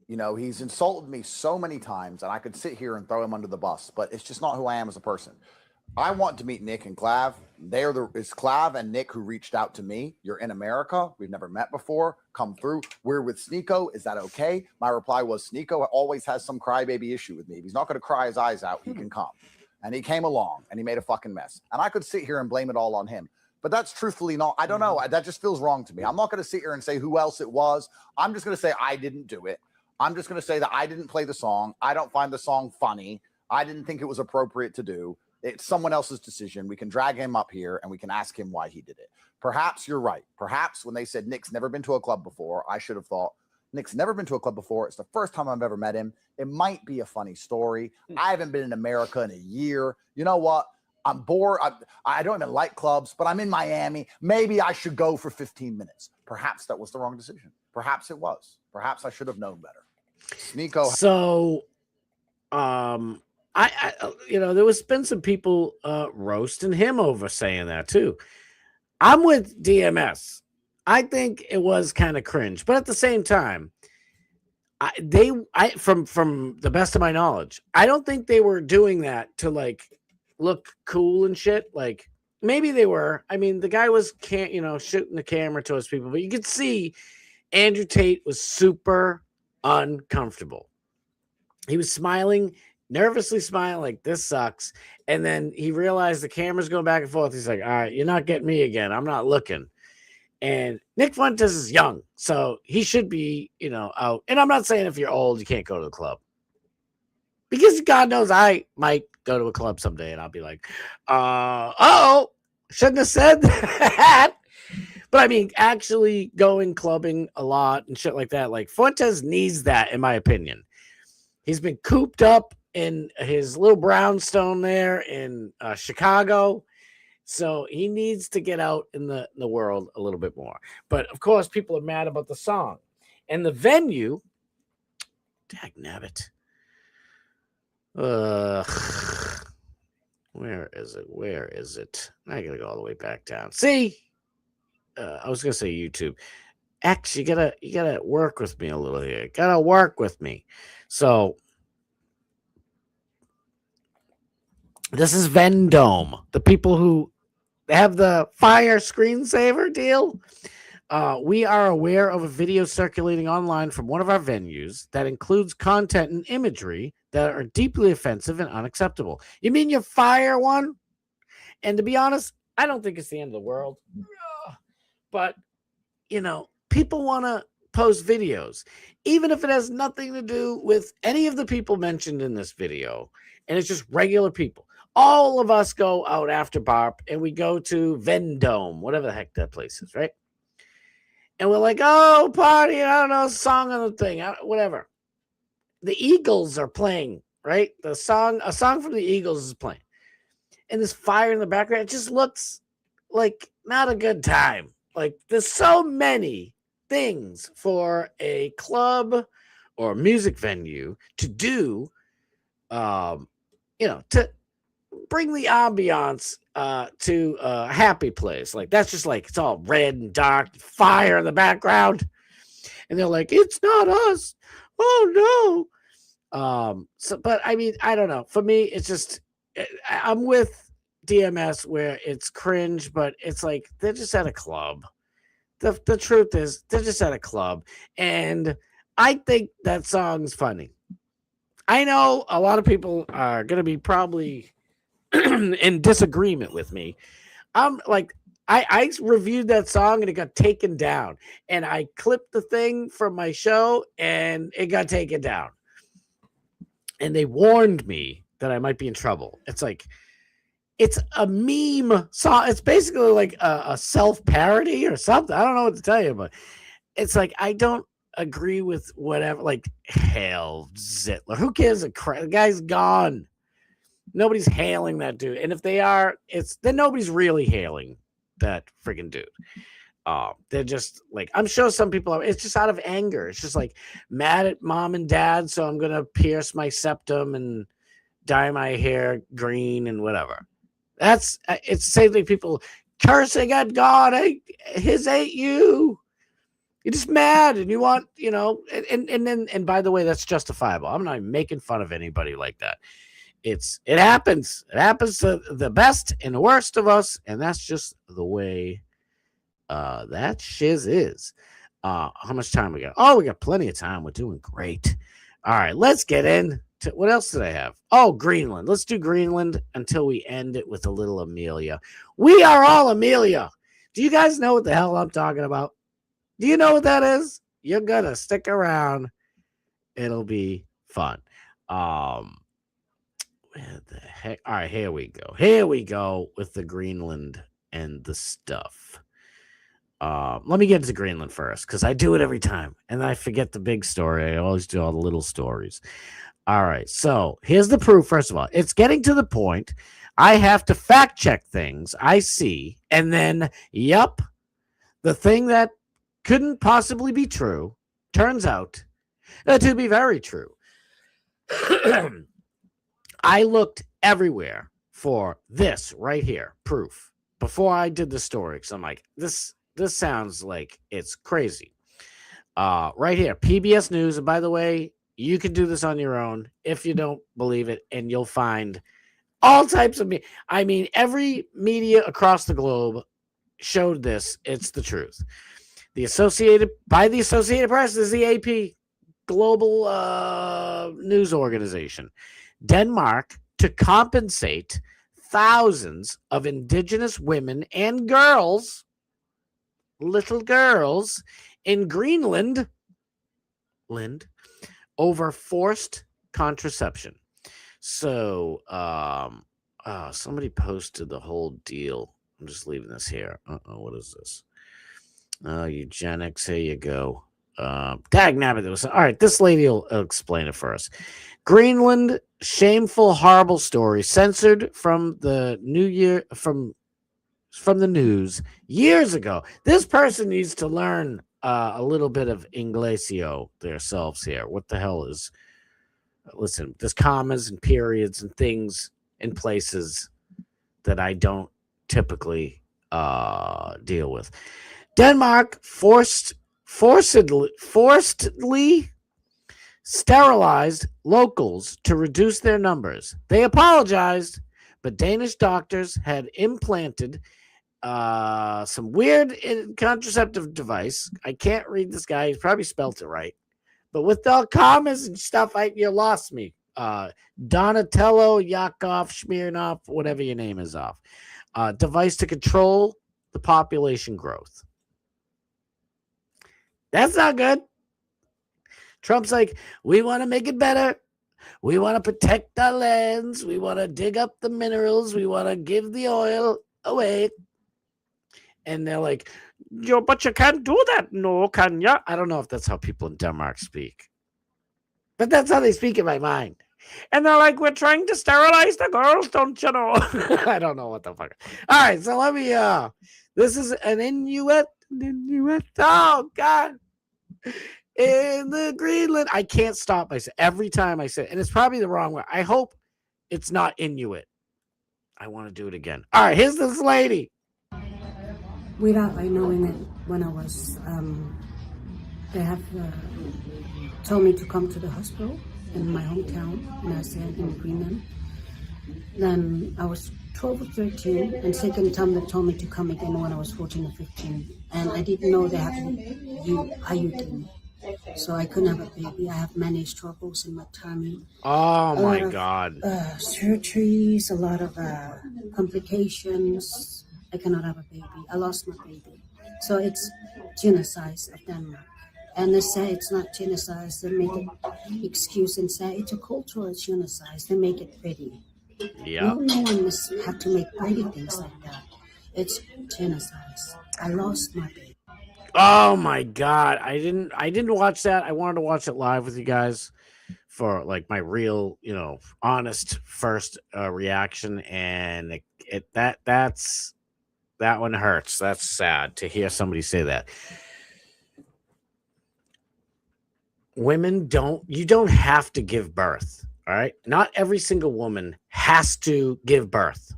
He's insulted me so many times, and I could sit here and throw him under the bus, but it's just not who I am as a person. I want to meet Nick and Clav. It's Clav and Nick who reached out to me. You're in America. We've never met before. Come through. We're with Sneako. Is that okay? My reply was, Sneako always has some crybaby issue with me. If he's not going to cry his eyes out, he can come. And he came along and he made a fucking mess. And I could sit here and blame it all on him. But that's truthfully not, I don't know. That just feels wrong to me. I'm not going to sit here and say who else it was. I'm just going to say I didn't do it. I'm just going to say that I didn't play the song. I don't find the song funny. I didn't think it was appropriate to do. It's someone else's decision. We can drag him up here and we can ask him why he did it. Perhaps you're right. Perhaps when they said Nick's never been to a club before, I should have thought, Nick's never been to a club before. It's the first time I've ever met him. It might be a funny story. I haven't been in America in a year. You know what? I'm bored. I don't even like clubs, but I'm in Miami. Maybe I should go for 15 minutes. Perhaps that was the wrong decision. Perhaps it was. Perhaps I should have known better. Sneako. So, there was been some people roasting him over saying that too. I'm with DMS. I think it was kind of cringe, but at the same time, from the best of my knowledge, I don't think they were doing that to like look cool and shit. Like maybe they were. I mean, the guy was shooting the camera towards people, but you could see Andrew Tate was super uncomfortable. He was smiling, nervously smiling, like this sucks. And then he realized the camera's going back and forth. He's like, all right, you're not getting me again. I'm not looking. And Nick Fuentes is young, so he should be, out. And I'm not saying if you're old, you can't go to the club. Because God knows I might go to a club someday and I'll be like, shouldn't have said that. But I mean, actually going clubbing a lot and shit like that, like Fuentes needs that, in my opinion. He's been cooped up in his little brownstone there in Chicago. So he needs to get out in the world a little bit more. But of course, people are mad about the song. And the venue, dagnabbit. Where is it? I gotta go all the way back down. See? I was gonna say YouTube. Actually, you gotta work with me a little here. Gotta work with me. So this is Vendome. The people who have the fire screensaver deal. We are aware of a video circulating online from one of our venues that includes content and imagery that are deeply offensive and unacceptable. You mean your fire one? And to be honest, I don't think it's the end of the world. But, people want to post videos, even if it has nothing to do with any of the people mentioned in this video. And it's just regular people. All of us go out after BARP and we go to Vendome, whatever the heck that place is, right? And we're like, oh, party, I don't know, song on the thing, whatever. The Eagles are playing, right? A song from the Eagles is playing. And this fire in the background, it just looks like not a good time. Like there's so many things for a club or music venue to do, to bring the ambiance to a happy place. Like that's just like it's all red and dark, fire in the background, and they're like, "It's not us." Oh no. But I mean, I don't know. For me, it's just I'm with DMS where it's cringe, but it's like they're just at a club. The truth is, they're just at a club, and I think that song's funny. I know a lot of people are gonna be probably in disagreement with me. I'm like, I reviewed that song and it got taken down, and I clipped the thing from my show and it got taken down, and they warned me that I might be in trouble. It's like, it's a meme song. It's basically like a self-parody or something. I don't know what to tell you, but it's like, I don't agree with whatever, like, hell, Zitler. Who gives a crap? The guy's gone. Nobody's hailing that dude. And if they are, then nobody's really hailing that freaking dude. They're just like, I'm sure some people are, it's just out of anger. It's just like mad at mom and dad, so I'm going to pierce my septum and dye my hair green and whatever. It's the same thing. People cursing at God. His ain't you. You're just mad and you want, and by the way, that's justifiable. I'm not making fun of anybody like that. It happens. It happens to the best and worst of us, and that's just the way that shiz is. How much time we got? Oh, we got plenty of time. We're doing great. All right, let's get in to what else did I have? Oh, Greenland. Let's do Greenland until we end it with a little Amelia. We are all Amelia. Do you guys know what the hell I'm talking about? Do you know what that is? You're gonna stick around. It'll be fun. Where the heck? All right, here we go. Here we go with the Greenland and the stuff. Let me get into Greenland first, because I do it every time, and I forget the big story. I always do all the little stories. All right, so here's the proof. First of all, it's getting to the point I have to fact check things I see, and then, yep, the thing that couldn't possibly be true turns out to be very true. I looked everywhere for this right here, proof, before I did the story, because I'm like, this sounds like it's crazy. Right here, PBS News. And by the way, you can do this on your own if you don't believe it, and you'll find all types of every media across the globe showed this. It's the truth. The Associated Press is the AP global news organization. Denmark, to compensate thousands of indigenous women and little girls in Greenland, over forced contraception. So, somebody posted the whole deal. I'm just leaving this here. What is this? Eugenics. Here you go. Dag nabbit. All right, this lady will explain it for us. Greenland, shameful, horrible story censored from the from the news years ago. This person needs to learn a little bit of Inglesio themselves here. What the hell is? Listen, there's commas and periods and things in places that I don't typically deal with. Denmark forcibly sterilized locals to reduce their numbers. They apologized, but Danish doctors had implanted some weird contraceptive device. I can't read this guy. He's probably spelt it right. But with the commas and stuff, you lost me. Donatello, Yakov, Smirnov, whatever your name is off. Device to control the population growth. That's not good. Trump's like, we want to make it better. We want to protect our lands. We want to dig up the minerals. We want to give the oil away. And they're like, yo, but you can't do that. No, can ya? I don't know if that's how people in Denmark speak. But that's how they speak in my mind. And they're like, we're trying to sterilize the girls, don't you know? I don't know what the fuck. All right, so let me, this is an Inuit. Oh, God. In the Greenland. I can't stop myself every time I say it. And it's probably the wrong way. I hope it's not Inuit. I want to do it again. All right, here's this lady. Without knowing it, when I was, they have told me to come to the hospital in my hometown, and I said in Greenland. Then I was 12 or 13, and second time they told me to come again when I was 14 or 15. And I didn't know they had IUD. So I couldn't have a baby. I have many struggles in my tummy. Oh my God. Surgeries, a lot of complications. I cannot have a baby. I lost my baby. So it's genocide of Denmark. And they say it's not genocide. They make an excuse and say it's a cultural genocide. They make it pretty. Yeah. No one must have to make pretty things like that. It's genocide. I lost my baby. Oh my God. I didn't watch that. I wanted to watch it live with you guys for like my real, honest first reaction. And that one hurts. That's sad to hear somebody say that. Women you don't have to give birth. All right. Not every single woman has to give birth.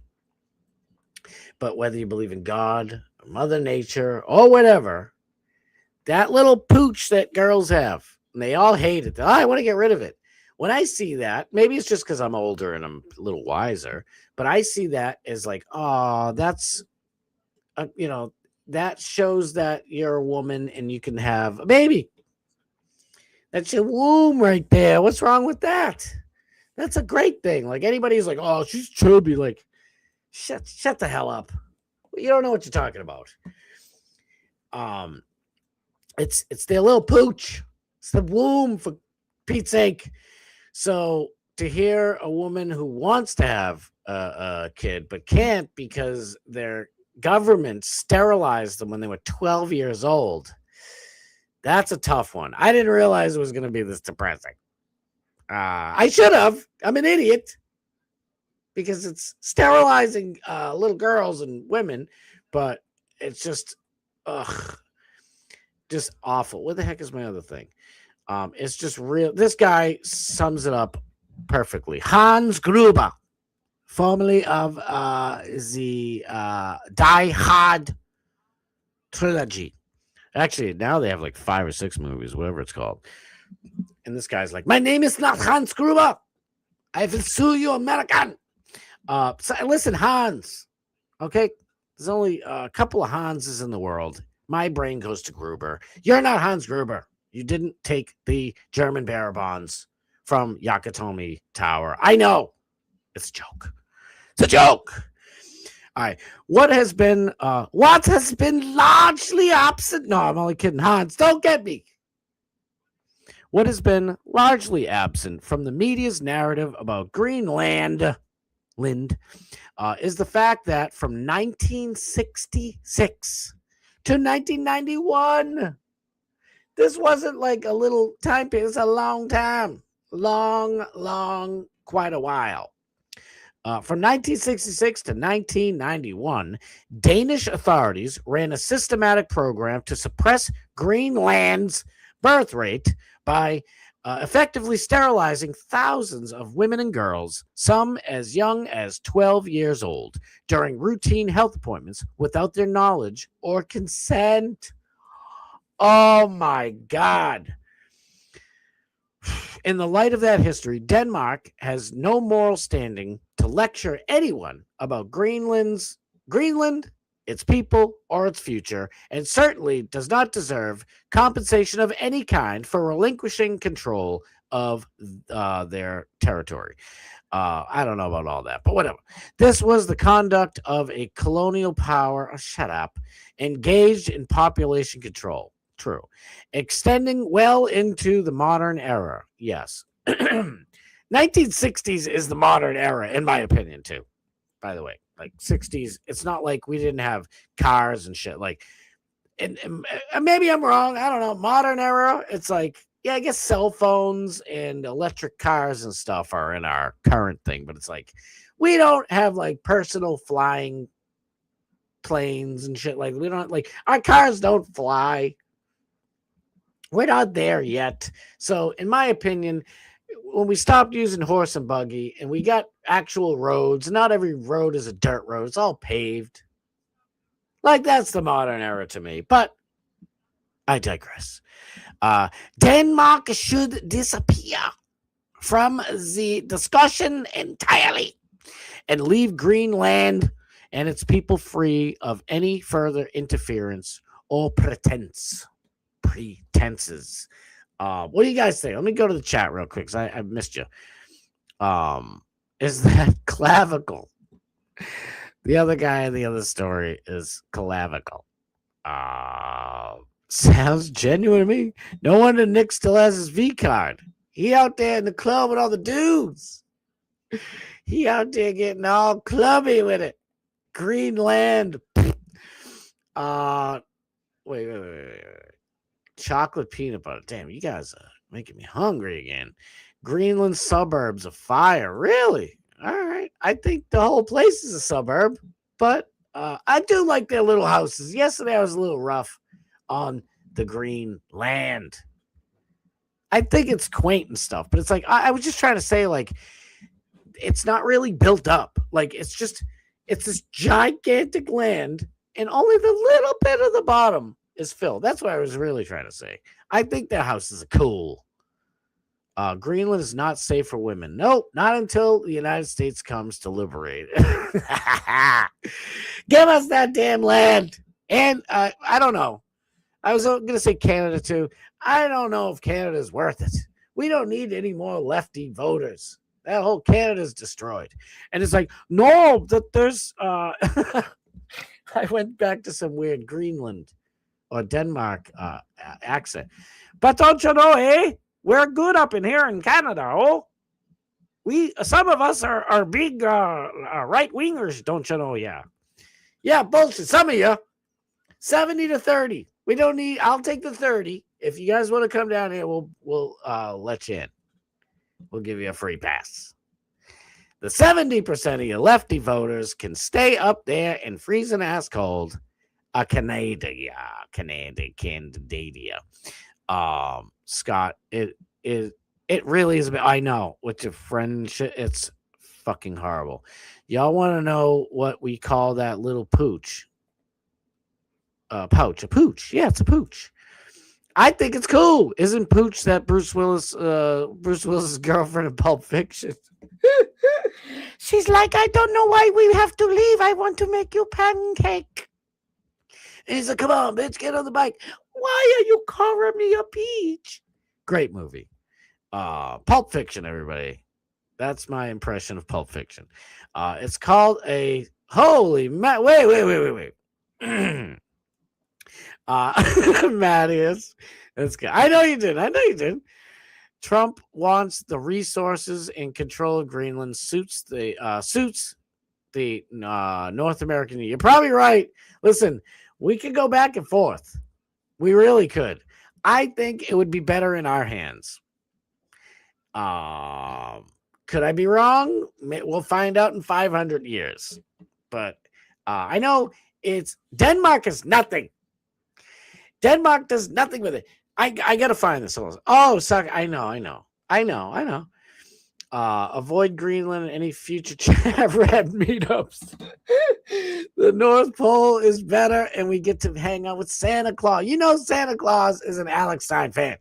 But whether you believe in God, or Mother Nature, or whatever, that little pooch that girls have, and they all hate it. I want to get rid of it. When I see that, maybe it's just because I'm older and I'm a little wiser, but I see that as like, oh, that's, that shows that you're a woman and you can have a baby. That's your womb right there. What's wrong with that? That's a great thing. Like anybody's like, oh, she's chubby. Like, shut the hell up. You don't know what you're talking about. It's their little pooch. It's the womb, for Pete's sake. So to hear a woman who wants to have a kid but can't because their government sterilized them when they were 12 years old, that's a tough one. I didn't realize it was going to be this depressing. I should have. I'm an idiot because it's sterilizing little girls and women, but it's just awful. What the heck is my other thing? It's just real. This guy sums it up perfectly. Hans Gruber. formerly of the Die Hard trilogy. Actually, now they have like 5 or 6 movies, whatever it's called. And this guy's like, my name is not Hans Gruber. I will sue you, American. So listen, Hans. Okay, there's only a couple of Hanses in the world. My brain goes to Gruber. You're not Hans Gruber. You didn't take the German bearer bonds from Yakatomi Tower. I know. It's a joke. It's a joke. All right. What has been largely absent? No, I'm only kidding. Hans, don't get me. What has been largely absent from the media's narrative about Greenland is the fact that from 1966 to 1991, this wasn't like a little time period. It's a long time. Long, quite a while. From 1966 to 1991, Danish authorities ran a systematic program to suppress Greenland's birth rate by effectively sterilizing thousands of women and girls, some as young as 12 years old, during routine health appointments without their knowledge or consent. Oh my God. In the light of that history, Denmark has no moral standing to lecture anyone about Greenland, its people, or its future, and certainly does not deserve compensation of any kind for relinquishing control of their territory. I don't know about all that, but whatever. This was the conduct of a colonial power, shut up, engaged in population control. True. Extending well into the modern era. Yes. 1960s is the modern era, in my opinion, too. By the way, like 60s, it's not like we didn't have cars and shit. Like, and maybe I'm wrong. I don't know. Modern era, it's like, yeah, I guess cell phones and electric cars and stuff are in our current thing, but it's like we don't have like personal flying planes and shit. Like, we don't, like, our cars don't fly. We're not there yet. So, in my opinion, when we stopped using horse and buggy and we got actual roads, not every road is a dirt road. It's all paved. Like, that's the modern era to me. But I digress. Denmark should disappear from the discussion entirely and leave Greenland and its people free of any further interference or pretenses. What do you guys think? Let me go to the chat real quick because I missed you. Is that clavicle? The other guy in the other story is clavicle. Sounds genuine to me. No wonder Nick still has his V card. He out there in the club with all the dudes. He out there getting all clubby with it. Greenland. Wait. Chocolate peanut butter. Damn, you guys are making me hungry again. Greenland suburbs of fire. Really? All right. I think the whole place is a suburb, but I do like their little houses. Yesterday I was a little rough on the Greenland. I think it's quaint and stuff, but it's like I was just trying to say, like, it's not really built up. Like, it's this gigantic land, and only the little bit of the bottom is filled. That's what I was really trying to say. I think their houses are cool. Greenland is not safe for women. Nope, not until the United States comes to liberate. Give us that damn land. And I don't know. I was going to say Canada too. I don't know if Canada is worth it. We don't need any more lefty voters. That whole Canada's destroyed. And it's like, no, that there's I went back to some weird Greenland or Denmark accent. But don't you know, we're good up in here in Canada, oh? Some of us are big right-wingers, don't you know, yeah. Yeah, bullshit. Some of you, 70 to 30. We don't need, I'll take the 30. If you guys want to come down here, we'll let you in. We'll give you a free pass. The 70% of you lefty voters can stay up there in freezing ass cold. Canada. Scott, it really is. I know with your friend, it's fucking horrible. Y'all want to know what we call that little pooch? Pouch. A pooch. Yeah, it's a pooch. I think it's cool. Isn't Pooch that Bruce Willis's girlfriend in Pulp Fiction? She's like, I don't know why we have to leave. I want to make you pancake. And he's like, come on, bitch, get on the bike. Why are you calling me a peach? Great movie. Pulp Fiction, everybody. That's my impression of Pulp Fiction. It's called a wait. Mattias. That's good. I know you did. Trump wants the resources and control of Greenland suits the North American Union. You're probably right. Listen, we could go back and forth. We really could. I think it would be better in our hands. Could I be wrong? We'll find out in 500 years. But I know Denmark is nothing. Denmark does nothing with it. I got to find this. Oh, suck. I know. Avoid Greenland and any future red meetups. The North Pole is better, and we get to hang out with Santa Claus. You know Santa Claus is an Alex Stein fan.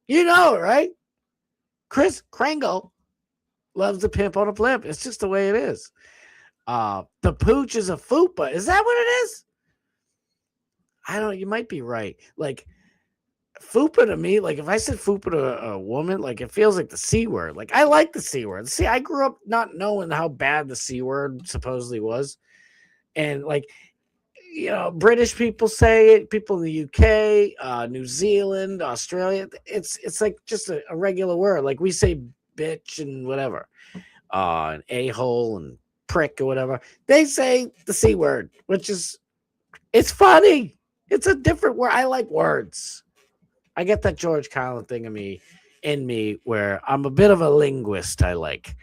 You know it, right? Chris Kringle loves to pimp on a blimp. It's just the way it is. The pooch is a fupa. Is that what it is? I don't know. You might be right. Like, fupa to me, like if I said fupa to a woman, like it feels like the C word. Like I like the C word. See, I grew up not knowing how bad the C word supposedly was. And like, you know, British people say it, people in the UK, New Zealand, Australia. It's like just a regular word. Like we say bitch and whatever. And a-hole and prick or whatever. They say the C word, which is, it's funny. It's a different word. I like words. I get that George Carlin thing in me where I'm a bit of a linguist. I like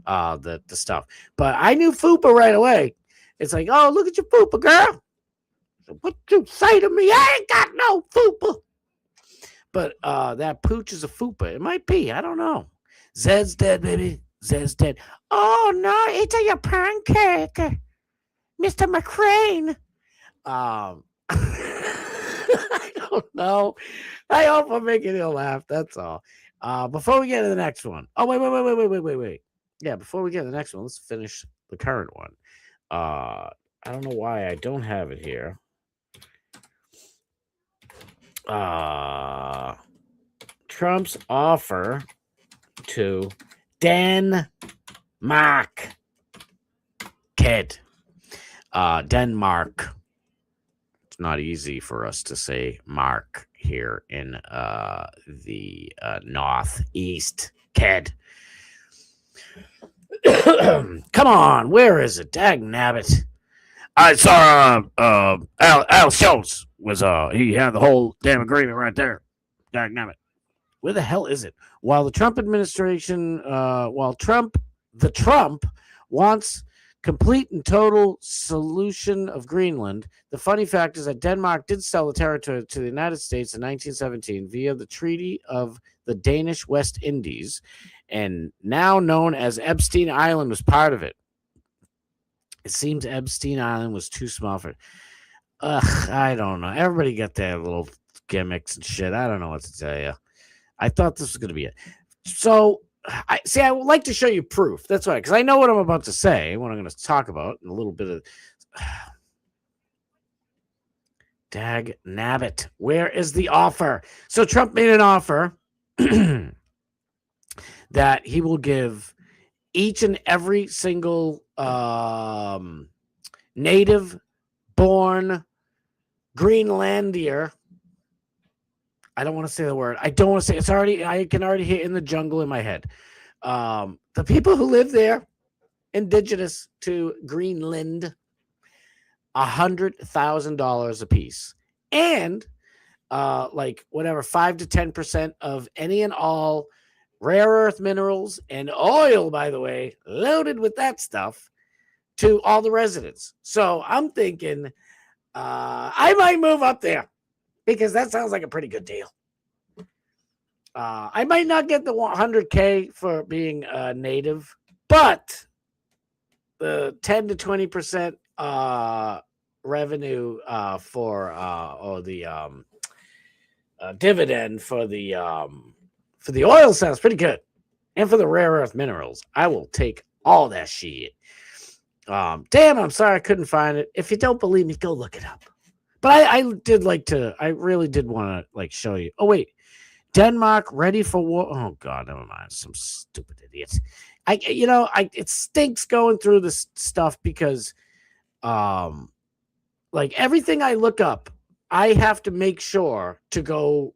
the stuff. But I knew fupa right away. It's like, oh, look at your fupa, girl. What you say to me? I ain't got no fupa. But that pooch is a fupa. It might be. I don't know. Zed's dead, baby. Zed's dead. Oh, no, it's a pancake. Mr. McCrane. I don't know. I hope I'm making you laugh. That's all. Before we get to the next one. Oh, wait. Yeah, before we get to the next one, let's finish the current one. I don't know why I don't have it here. Trump's offer to Denmark. Kid. Denmark. It's not easy for us to say mark here in the northeast. Kid. Come on, where is it? Dag nabbit. I saw Al Schultz was he had the whole damn agreement right there. Dag nabbit. Where the hell is it? While the Trump administration, the Trump wants complete and total solution of Greenland, the funny fact is that Denmark did sell the territory to the United States in 1917 via the Treaty of the Danish West Indies, and now known as Epstein Island was part of it. It seems Epstein Island was too small for it. I don't know. Everybody got their little gimmicks and shit. I don't know what to tell you. I thought this was going to be it. So, I would like to show you proof. That's why, because I know what I'm about to say, what I'm going to talk about, and a little bit of dag nabbit. Where is the offer? So Trump made an offer that he will give each and every single native-born Greenlandier. I don't want to say the word. I don't want to say it's already. I can already hear in the jungle in my head. The people who live there, indigenous to Greenland, $100,000 a piece, and like whatever 5 to 10% of any and all rare earth minerals and oil, by the way, loaded with that stuff to all the residents. So I'm thinking I might move up there, because that sounds like a pretty good deal. I might not get the 100K for being a native But the 10 to 20% revenue for or the dividend for the oil sounds pretty good, and for the rare earth minerals, I will take all that shit. Damn, I'm sorry I couldn't find it. If you don't believe me, go look it up. But I really did want to like show you. Oh wait, Denmark ready for war? Oh god, never mind. Some stupid idiots. It stinks going through this stuff because like everything I look up, I have to make sure to go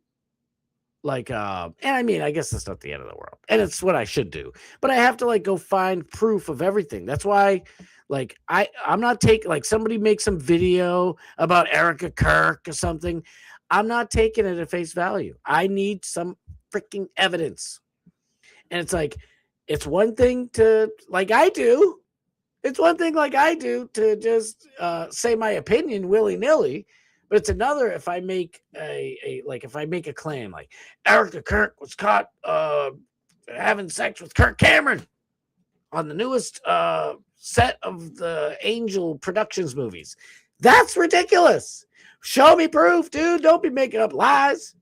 like and I mean, I guess that's not the end of the world, and it's what I should do, but I have to like go find proof of everything. That's why like I'm not taking, like, somebody makes some video about Erica Kirk or something, I'm not taking it at face value. I need some freaking evidence. And it's like, it's one thing to it's one thing like I do to just say my opinion willy-nilly, but it's another if I make if I make a claim like Erica Kirk was caught having sex with Kirk Cameron on the newest set of the Angel Productions movies. That's ridiculous. Show me proof, dude. Don't be making up lies.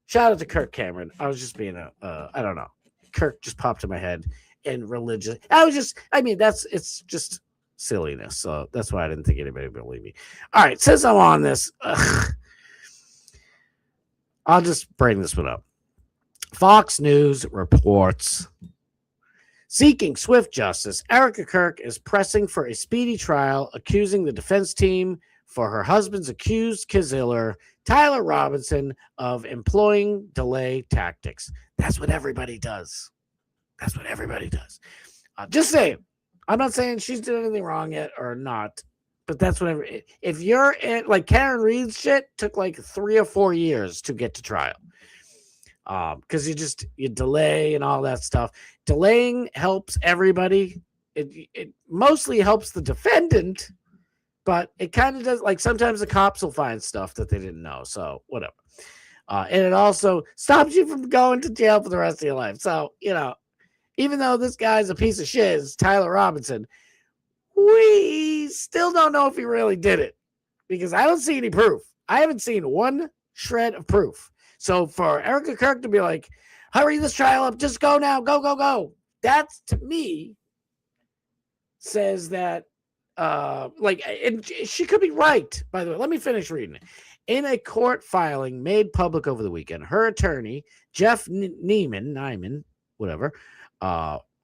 Shout out to Kirk Cameron. I was just being I don't know. Kirk just popped in my head, and religion. It's just silliness. So that's why I didn't think anybody would believe me. All right, since I'm on this, I'll just bring this one up. Fox News reports, seeking swift justice, Erica Kirk is pressing for a speedy trial, accusing the defense team for her husband's accused killer, Tyler Robinson, of employing delay tactics. That's what everybody does. That's what everybody does. Just saying. I'm not saying she's doing anything wrong yet or not, but that's whatever. If you're in, like, Karen Reed's shit took like 3 or 4 years to get to trial. Because you delay and all that stuff. Delaying helps everybody. It mostly helps the defendant, but it kind of does, like, sometimes the cops will find stuff that they didn't know. So whatever. And it also stops you from going to jail for the rest of your life. So, even though this guy's a piece of shiz, Tyler Robinson, we still don't know if he really did it because I don't see any proof. I haven't seen one shred of proof. So for Erica Kirk to be like, hurry this trial up, just go now, go, go, go. That's, to me, says that, and she could be right, by the way. Let me finish reading it. In a court filing made public over the weekend, her attorney, Jeff Neiman, whatever,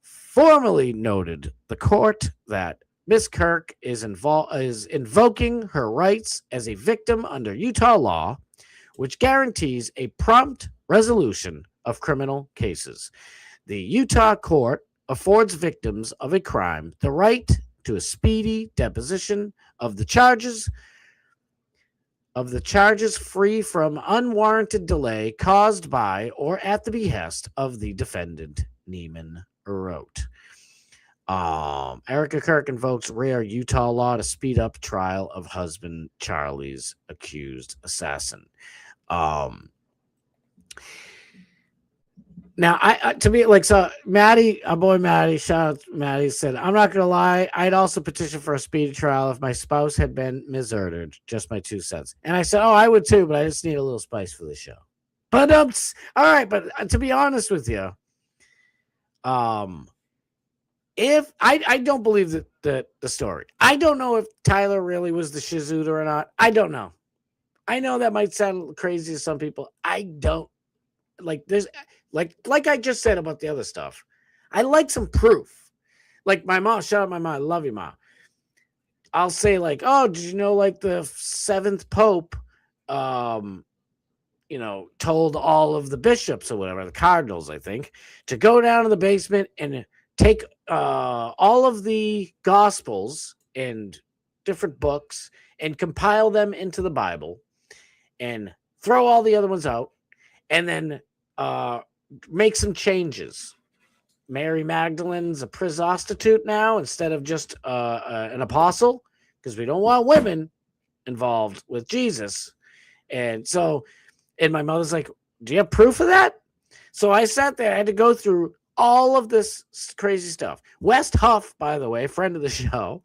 formally noted the court that Miss Kirk is invoking her rights as a victim under Utah law, which guarantees a prompt resolution of criminal cases. The Utah court affords victims of a crime the right to a speedy deposition of the charges free from unwarranted delay caused by or at the behest of the defendant, Neiman wrote. Erica Kirk invokes rare Utah law to speed up trial of husband Charlie's accused assassin. Now, to be like, so Maddie, our boy Maddie, shout out Maddie, said, I'm not going to lie, I'd also petition for a speedy trial if my spouse had been murdered. Just my 2 cents. And I said, oh, I would too, but I just need a little spice for the show. But, all right, but to be honest with you, if I don't believe that the story, I don't know if Tyler really was the shizooter or not. I don't know. I know that might sound crazy to some people. I don't there's like I just said about the other stuff. I like some proof. Like my mom, shout out my mom. I love you, Mom. I'll say like, oh, did you know like the 7th Pope, told all of the bishops or whatever, the cardinals, I think, to go down to the basement and take all of the Gospels and different books and compile them into the Bible and throw all the other ones out and then make some changes. Mary Magdalene's a prostitute now instead of just an apostle because we don't want women involved with Jesus. And so, and my mother's like, do you have proof of that? So I sat there. I had to go through all of this crazy stuff. West Huff, by the way, friend of the show,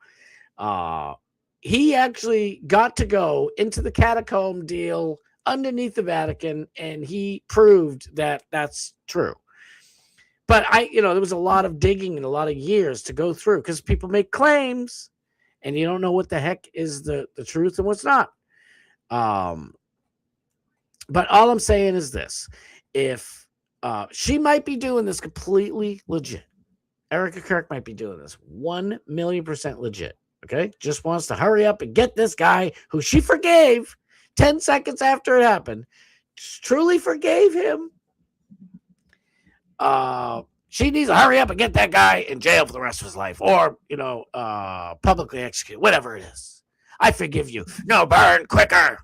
he actually got to go into the catacomb deal underneath the Vatican, and he proved that that's true. But there was a lot of digging and a lot of years to go through because people make claims and you don't know what the heck is the truth and what's not. But all I'm saying is this. If she might be doing this completely legit. Erica Kirk might be doing this 1,000,000% legit. Okay. Just wants to hurry up and get this guy who she forgave 10 seconds after it happened. Just truly forgave him. She needs to hurry up and get that guy in jail for the rest of his life or, publicly execute, whatever it is. I forgive you. No, burn quicker.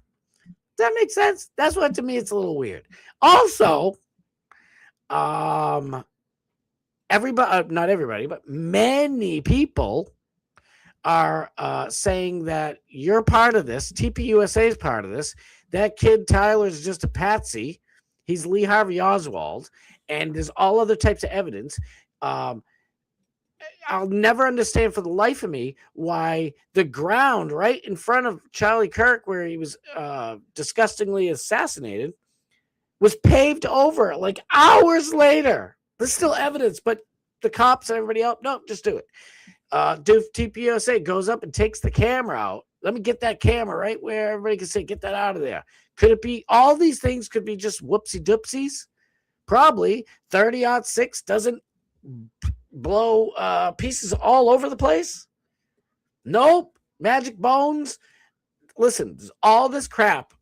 That makes sense. That's what, to me, it's a little weird. Also, everybody, not everybody, but many people are saying that you're part of this. TPUSA is part of this. That kid Tyler's just a patsy. He's Lee Harvey Oswald, and there's all other types of evidence. I'll never understand for the life of me why the ground right in front of Charlie Kirk, where he was disgustingly assassinated, was paved over like hours later. There's still evidence, but the cops and everybody else, no, just do it. TPUSA goes up and takes the camera out. Let me get that camera right where everybody can say, get that out of there. Could it be all these things could be just whoopsie doopsies? Probably. 30-06 doesn't blow pieces all over the place. Nope. Magic bones. Listen, there's all this crap.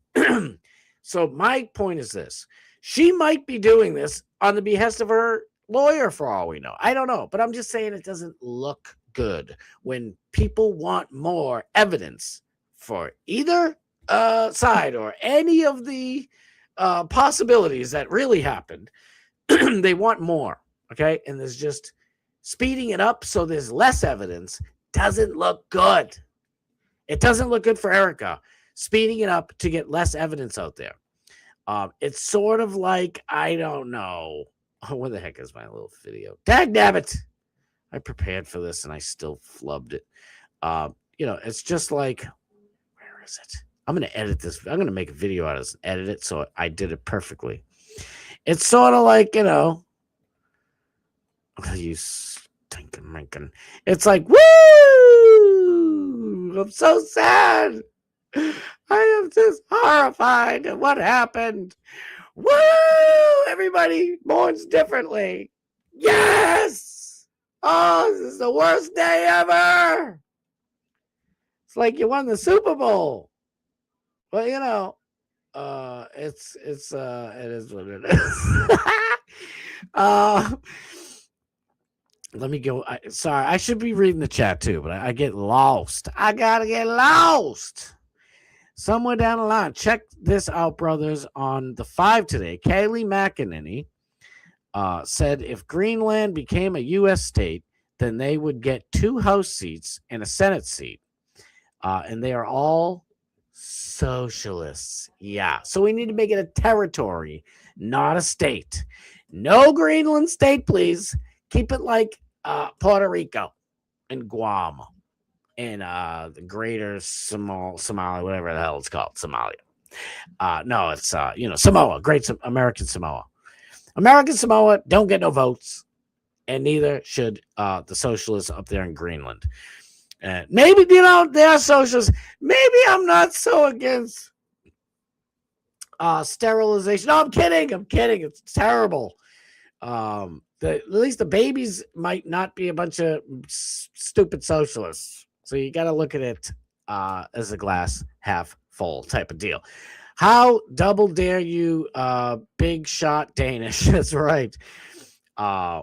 So my point is this. She might be doing this on the behest of her lawyer for all we know. I don't know, but I'm just saying it doesn't look good when people want more evidence for either side or any of the possibilities that really happened. They want more. Okay. And there's just speeding it up so there's less evidence doesn't look good. It doesn't look good for Erica. Speeding it up to get less evidence out there. It's sort of like, I don't know. Oh, where the heck is my little video? Dagnabbit! I prepared for this and I still flubbed it. It's just like, where is it? I'm going to edit this. I'm going to make a video out of this and edit it so I did it perfectly. It's sort of like, you stinking Lincoln. It's like, woo! I'm so sad. I am just horrified at what happened. Woo! Everybody mourns differently. Yes! Oh, this is the worst day ever. It's like you won the Super Bowl. Well, it is what it is. Let me go. Sorry, I should be reading the chat too, but I get lost. I gotta get lost. Somewhere down the line. Check this out, brothers. On the 5 today, Kayleigh McEnany said if Greenland became a U.S. state, then they would get 2 House seats and a Senate seat. And they are all socialists. Yeah. So we need to make it a territory, not a state. No Greenland state, please. Keep it like Puerto Rico and Guam. In the greater Somalia, whatever the hell it's called, Somalia. No, it's Samoa, Great American Samoa. American Samoa don't get no votes, and neither should the socialists up there in Greenland. Maybe they are socialists. Maybe I'm not so against sterilization. No, I'm kidding. It's terrible. At least the babies might not be a bunch of stupid socialists. So you got to look at it as a glass half full type of deal. How double dare you, big shot Danish? That's right.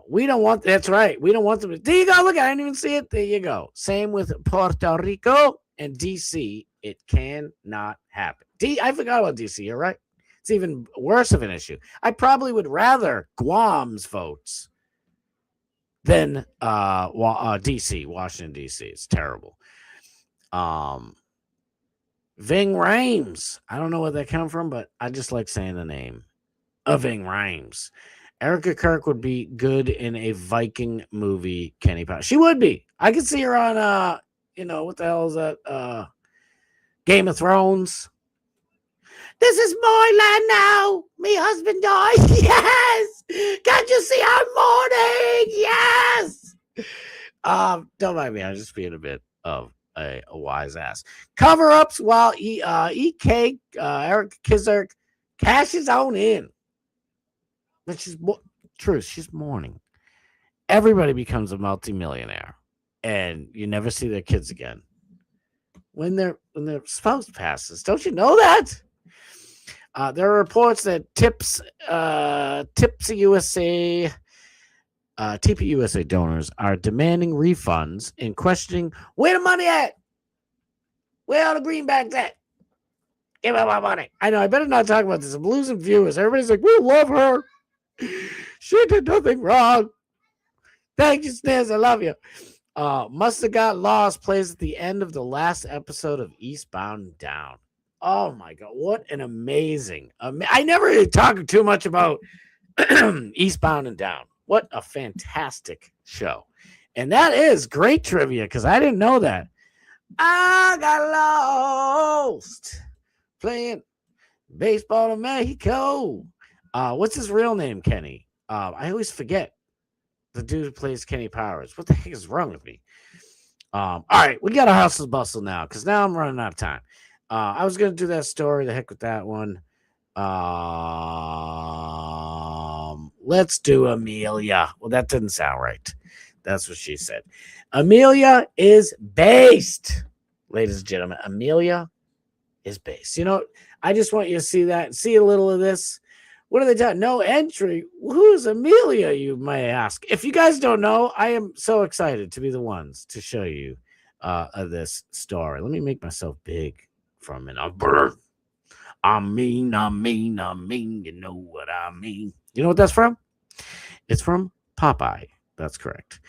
We don't want. That's right. We don't want them. There you go. Look, I didn't even see it. There you go. Same with Puerto Rico and DC. It cannot happen. I forgot about DC. You're right. It's even worse of an issue. I probably would rather Guam's votes than DC, Washington, D.C. It's terrible. Ving Rhames. I don't know where that come from, but I just like saying the name of Ving Rhames. Erica Kirk would be good in a Viking movie, Kenny Powers. She would be. I could see her on what the hell is that? Game of Thrones. This is my land now. Me husband died. Yes. Can't you see I'm mourning? Yes. Don't mind me. I'm just being a bit of a wise ass. Cover-ups while EK Eric Kizark cashes on in. But truth, she's mourning. Everybody becomes a multimillionaire, and you never see their kids again when their spouse passes. Don't you know that? There are reports that TP USA donors are demanding refunds and questioning where the money at, where all the greenbacks at. Give me my money. I know I better not talk about this. I'm losing viewers. Everybody's like, we love her. She did nothing wrong. Thank you, Snaz. I love you. Must Have Got Lost plays at the end of the last episode of Eastbound and Down. Oh my God. What an amazing. I never really talked too much about Eastbound and Down. What a fantastic show. And that is great trivia because I didn't know that. I got lost playing baseball in Mexico. What's his real name, Kenny? I always forget the dude who plays Kenny Powers. What the heck is wrong with me? All right, we got a hustle bustle now because now I'm running out of time. I was gonna do that story. The heck with that one. Let's do Amelia. Well, that didn't sound right. That's what she said. Amelia is based, ladies and gentlemen. Amelia is based. You know, I just want you to see that and see a little of this. What are they doing? No entry. Who's Amelia, you may ask? If you guys don't know, I am so excited to be the ones to show you this story. Let me make myself big for a minute. I mean, you know what I mean. You know what that's from? It's from Popeye. That's correct.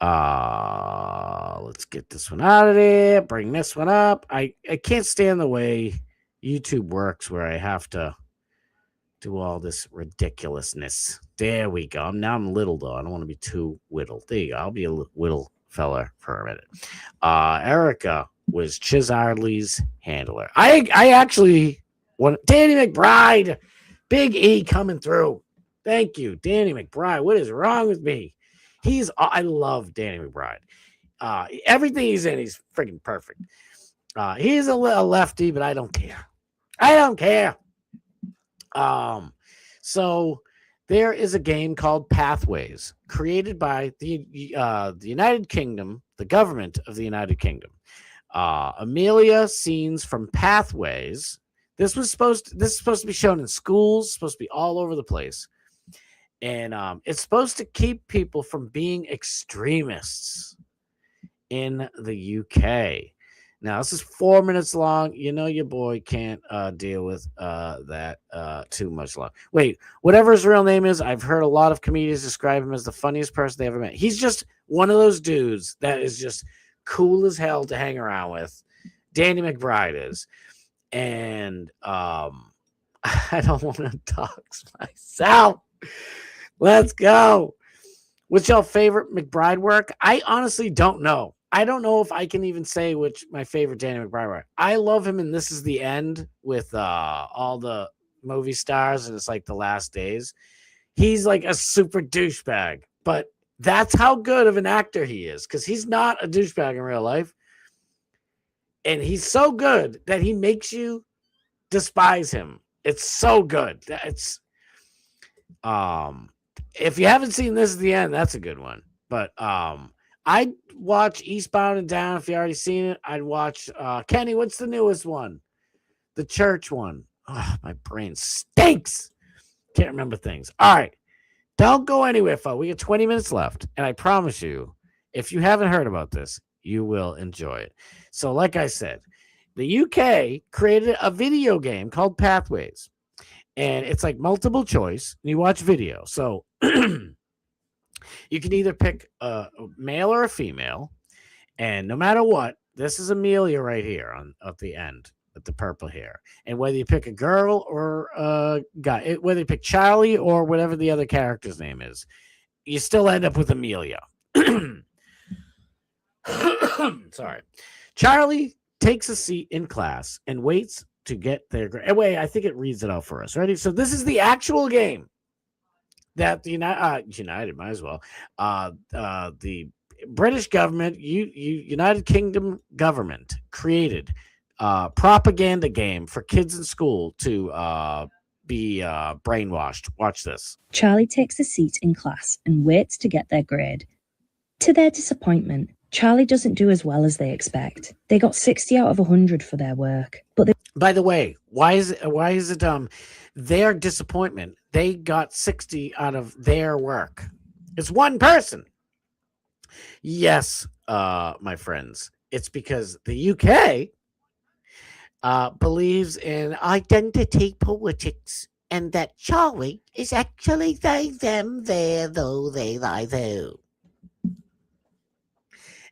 Let's get this one out of there. Bring this one up. I can't stand the way YouTube works where I have to do all this ridiculousness. There we go. Now I'm little, though. I don't want to be too whittled. There you go. I'll be a whittle fella for a minute. Erica was Chizardley's handler. I actually want Danny McBride. Big E coming through. Thank you, Danny McBride. What is wrong with me? I love Danny McBride. Everything he's in, he's freaking perfect. He's a lefty, but I don't care. I don't care. So there is a game called Pathways created by the United Kingdom, the government of the United Kingdom. Amelia scenes from Pathways. This is supposed to be shown in schools, supposed to be all over the place. And it's supposed to keep people from being extremists in the UK. Now, this is 4 minutes long. You know your boy can't deal with that too much long. Wait, whatever his real name is, I've heard a lot of comedians describe him as the funniest person they ever met. He's just one of those dudes that is just cool as hell to hang around with. Danny McBride is. And I don't want to dox myself. Let's go. What's your favorite McBride work? I honestly don't know. I don't know if I can even say which my favorite Danny McBride work. I love him in This Is the End with all the movie stars, and it's like The Last Days. He's like a super douchebag, but that's how good of an actor he is because he's not a douchebag in real life. And he's so good that he makes you despise him. It's so good. It's if you haven't seen This Is the End, that's a good one. But I'd watch Eastbound and Down if you already seen it. I'd watch Kenny, what's the newest one? The church one. Oh, my brain stinks. Can't remember things. All right. Don't go anywhere, folks. We got 20 minutes left. And I promise you, if you haven't heard about this, you will enjoy it. So, like I said, the UK created a video game called Pathways. And it's like multiple choice. And you watch video. So you can either pick a male or a female. And no matter what, this is Amelia right here at the end. with the purple hair. And whether you pick a girl or a guy, whether you pick Charlie or whatever the other character's name is, you still end up with Amelia. Sorry. Charlie takes a seat in class and waits to get their grade. Wait, I think it reads it out for us. Ready? So this is the actual game that the United might as well. The British government, United Kingdom government created propaganda game for kids in school to be brainwashed. Watch this. Charlie takes a seat in class and waits to get their grade. To their disappointment, Charlie doesn't do as well as they expect. They got 60 out of 100 for their work. But by the way, why is it their disappointment? They got 60 out of their work. It's one person. Yes, my friends. It's because the UK believes in identity politics and that Charlie is actually they, them, their, though, they, thy, thou.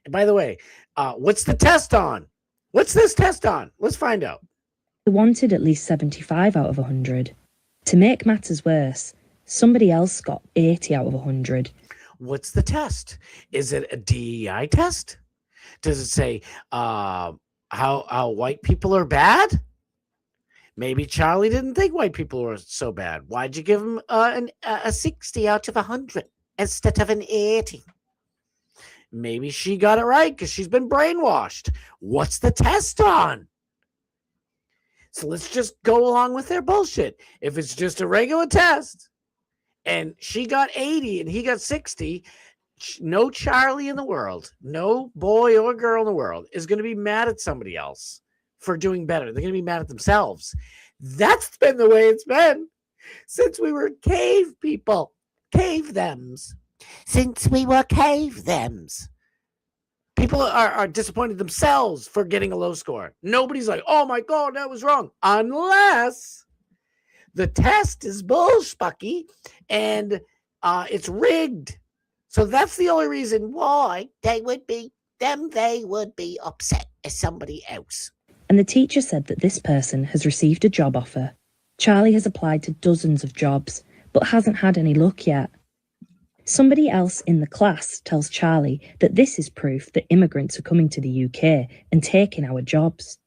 And by the way, what's the test on? What's this test on? Let's find out. they wanted at least 75 out of 100. To make matters worse, somebody else got 80 out of 100. What's the test? Is it a DEI test? Does it say how white people are bad? Maybe Charlie didn't think white people were so bad. Why'd you give him a 60 out of 100 instead of an 80? Maybe she got it right because she's been brainwashed. What's the test on? So let's just go along with their bullshit. If it's just a regular test and she got 80 and he got 60, no Charlie in the world, no boy or girl in the world is going to be mad at somebody else for doing better. They're going to be mad at themselves. That's been the way it's been since we were cave people, cave thems. Since we were cave thems. People are disappointed themselves for getting a low score. Nobody's like, oh my God, that was wrong. Unless the test is bullspucky and it's rigged. So that's the only reason why they would be upset as somebody else. And the teacher said that this person has received a job offer. Charlie has applied to dozens of jobs, but hasn't had any luck yet. Somebody else in the class tells Charlie that this is proof that immigrants are coming to the UK and taking our jobs.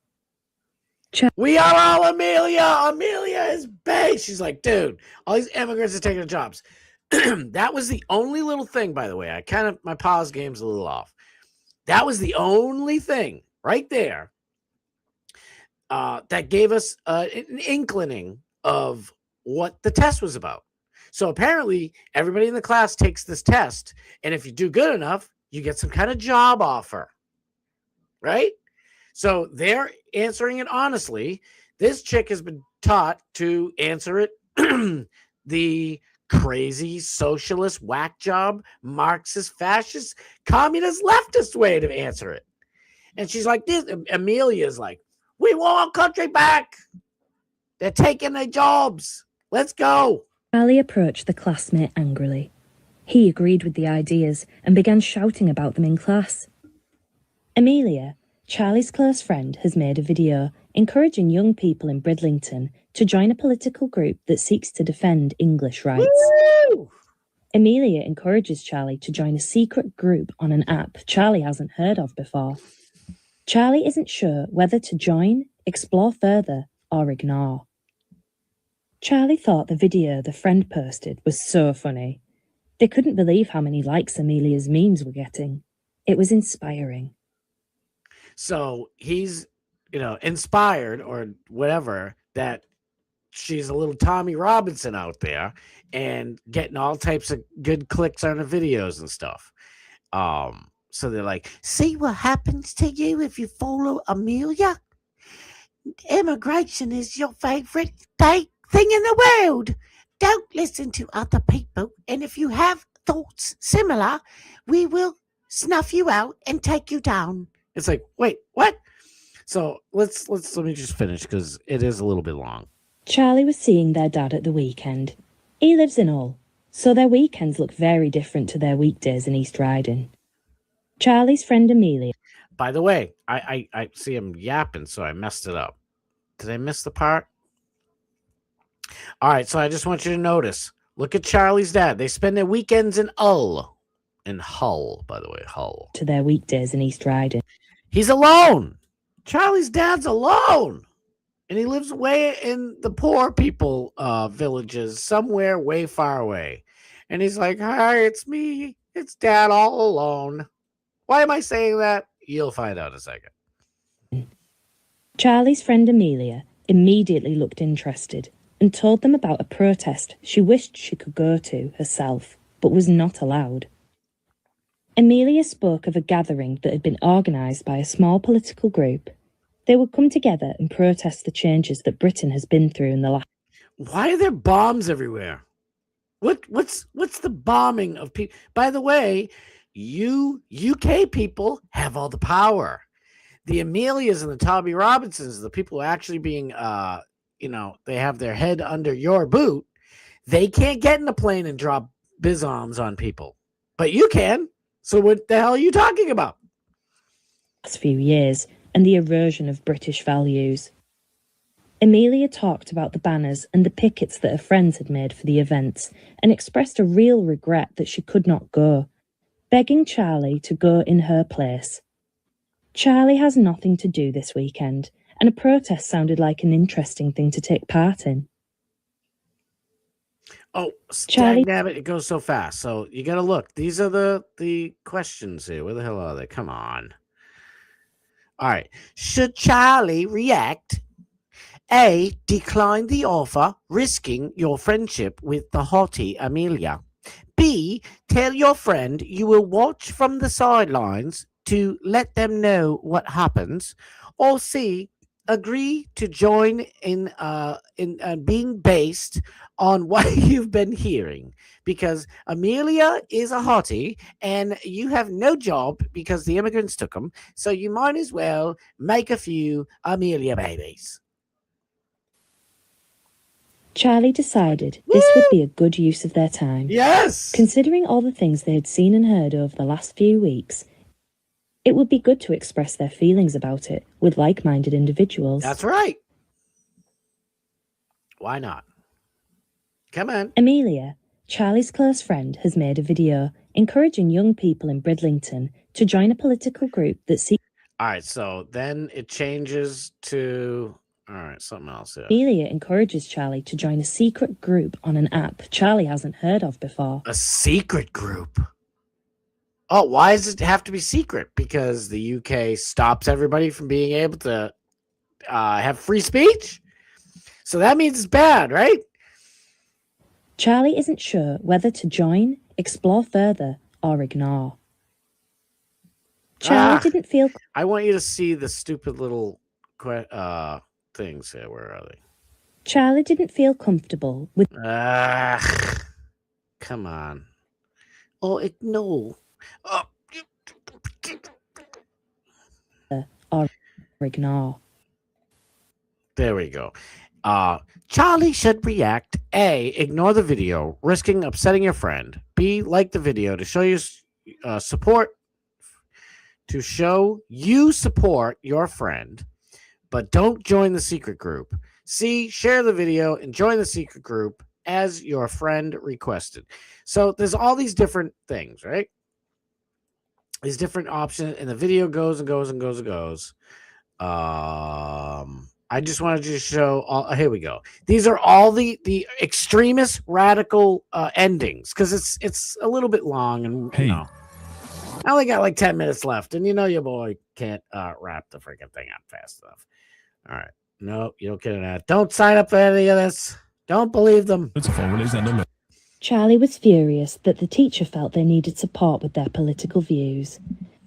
We are all Amelia. Amelia is bae. She's like, dude, all these immigrants are taking the jobs. That was the only little thing, by the way. My pause game's a little off. That was the only thing right there that gave us an inkling of what the test was about. So apparently everybody in the class takes this test, and if you do good enough, you get some kind of job offer, right? So they're answering it honestly. This chick has been taught to answer it the crazy socialist whack job, Marxist, fascist, communist, leftist way to answer it. And she's like this. Amelia's like, we want our country back. They're taking their jobs. Let's go. Charlie approached the classmate angrily. He agreed with the ideas and began shouting about them in class. Amelia, Charlie's close friend, has made a video encouraging young people in Bridlington to join a political group that seeks to defend English rights. Woo! Amelia encourages Charlie to join a secret group on an app Charlie hasn't heard of before. Charlie isn't sure whether to join, explore further, or ignore. Charlie thought the video the friend posted was so funny. They couldn't believe how many likes Amelia's memes were getting. It was inspiring. So he's, inspired or whatever that she's a little Tommy Robinson out there and getting all types of good clicks on her videos and stuff. So they're like, see what happens to you if you follow Amelia? Immigration is your favorite thing in the world. Don't listen to other people. And if you have thoughts similar, we will snuff you out and take you down. It's like, wait, what? So let me just finish because it is a little bit long. Charlie was seeing their dad at the weekend. He lives in Hull, so their weekends look very different to their weekdays in East Riding. Charlie's friend Amelia. By the way, I see him yapping, so I messed it up. Did I miss the part? All right, so I just want you to notice. Look at Charlie's dad. They spend their weekends in Hull. In Hull, by the way, Hull. To their weekdays in East Riding. He's alone. Charlie's dad's alone. And he lives way in the poor people villages, somewhere way far away. And he's like, hi, it's me. It's dad all alone. Why am I saying that? You'll find out in a second. Charlie's friend Amelia immediately looked interested and told them about a protest she wished she could go to herself, but was not allowed. Amelia spoke of a gathering that had been organised by a small political group. They would come together and protest the changes that Britain has been through in the last... Why are there bombs everywhere? What's the bombing of people? By the way, you UK people have all the power. The Amelias and the Tommy Robinsons, the people who are actually being, they have their head under your boot. They can't get in a plane and drop bizombs on people, but you can. So what the hell are you talking about? Last few years and the erosion of British values. Amelia talked about the banners and the pickets that her friends had made for the events and expressed a real regret that she could not go, begging Charlie to go in her place. Charlie has nothing to do this weekend, and a protest sounded like an interesting thing to take part in. Oh, Charlie, nabbit, it goes so fast. So you got to look. These are the questions here. Where the hell are they? Come on. All right. Should Charlie react? A, decline the offer, risking your friendship with the haughty Amelia. B, tell your friend you will watch from the sidelines to let them know what happens. Or C, agree to join in being based on what you've been hearing, because Amelia is a hottie and you have no job because the immigrants took them, so you might as well make a few Amelia babies. Charlie decided this would be a good use of their time. Yes! Considering all the things they had seen and heard over the last few weeks, it would be good to express their feelings about it with like-minded individuals. That's right. Why not? Come on. Amelia, Charlie's close friend, has made a video encouraging young people in Bridlington to join a political group that seeks... All right, so then it changes to... All right, something else here. Amelia encourages Charlie to join a secret group on an app Charlie hasn't heard of before. A secret group? Oh, why does it have to be secret? Because the UK stops everybody from being able to have free speech? So that means it's bad, right? Charlie isn't sure whether to join, explore further, or ignore. Charlie didn't feel... I want you to see the stupid little things here. Where are they? Charlie didn't feel comfortable with... Come on. Oh, ignore. Oh. Or ignore. There we go. Charlie should react. A, ignore the video, risking upsetting your friend. B, like the video to show you support. To show you support your friend, but don't join the secret group. C, share the video and join the secret group as your friend requested. So there's all these different things, right? These different options, and the video goes and goes and goes and goes. I just wanted to show all. Here we go. These are all the extremist radical endings, because it's a little bit long, and you know, I only got like 10 minutes left, and you know your boy can't wrap the freaking thing up fast enough. All right, no, you don't get it out. Don't sign up for any of this. Don't believe them. Charlie was furious that the teacher felt they needed support with their political views.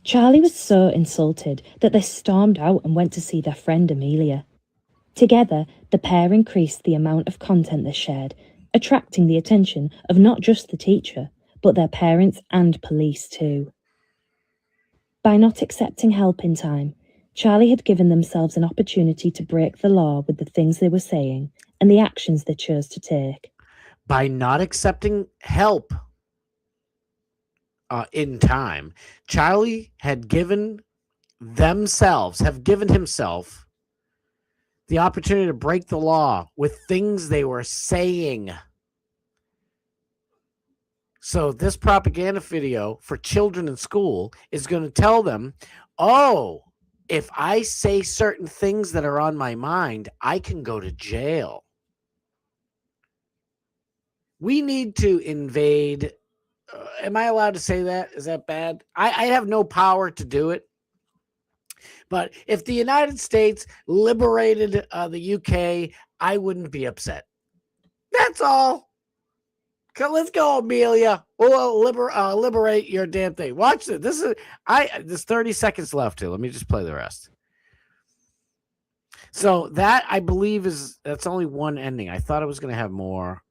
Charlie was so insulted that they stormed out and went to see their friend Amelia. Together, the pair increased the amount of content they shared, attracting the attention of not just the teacher, but their parents and police too. By not accepting help in time, Charlie had given themselves an opportunity to break the law with the things they were saying and the actions they chose to take. By not accepting help in time, Charlie had given himself the opportunity to break the law with things they were saying. So this propaganda video for children in school is going to tell them, oh, if I say certain things that are on my mind, I can go to jail. We need to invade. Am I allowed to say that? Is that bad? I have no power to do it. But if the United States liberated the UK, I wouldn't be upset. That's all. Let's go, Amelia. We'll liberate your damn thing. Watch this. There's 30 seconds left too. Let me just play the rest. So that I believe that's only one ending. I thought it was going to have more.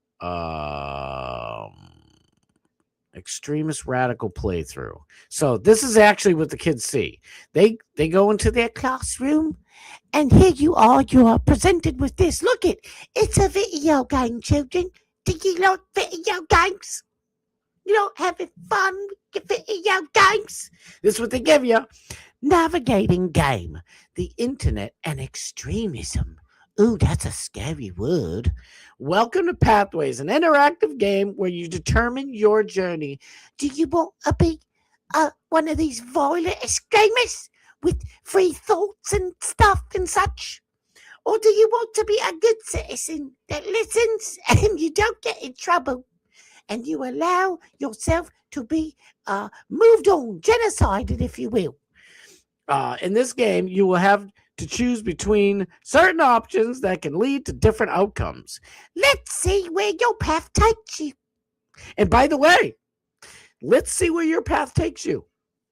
Extremist radical playthrough. So this is actually what the kids see. They go into their classroom, and here you are presented with this. Look it's a video game, children. Do you like video games? You know, having fun with video games? This is what they give you. Navigating game, the internet and extremism. Ooh, that's a scary word. Welcome to Pathways, an interactive game where you determine your journey. Do you want to be one of these violent extremists with free thoughts and stuff and such? Or do you want to be a good citizen that listens and you don't get in trouble and you allow yourself to be moved on, genocided, if you will? In this game, you will have to choose between certain options that can lead to different outcomes. Let's see where your path takes you. And by the way, let's see where your path takes you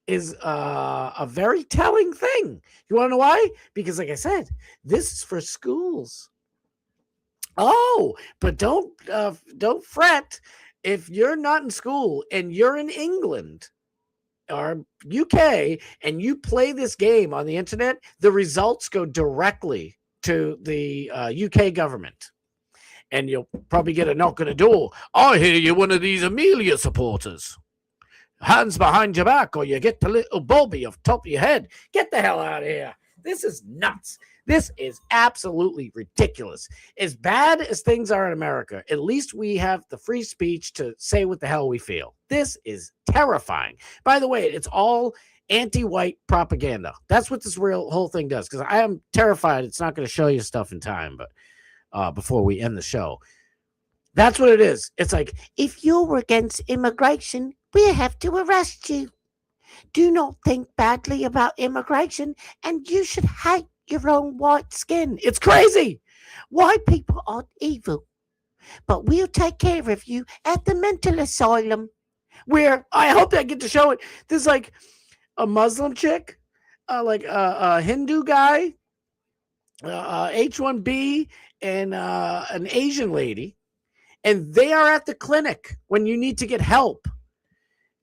is a very telling thing. You want to know why? Because like I said, this is for schools. Oh, but don't fret if you're not in school and you're in England or UK and you play this game on the internet, the results go directly to the UK government. And you'll probably get a knock on the door. I hear you're one of these Amelia supporters. Hands behind your back or you get the little bobby off top of your head. Get the hell out of here. This is nuts. This is absolutely ridiculous. As bad as things are in America, at least we have the free speech to say what the hell we feel. This is terrifying. By the way, it's all anti-white propaganda. That's what this whole thing does, because I am terrified it's not going to show you stuff in time, but before we end the show. That's what it is. It's like, if you're against immigration, we have to arrest you. Do not think badly about immigration, and you should hate your own white skin. It's crazy. White people aren't evil, but we'll take care of you at the mental asylum, where I hope I get to show it. There's like a Muslim chick, like a Hindu guy, H1B, and an Asian lady, and they are at the clinic when you need to get help.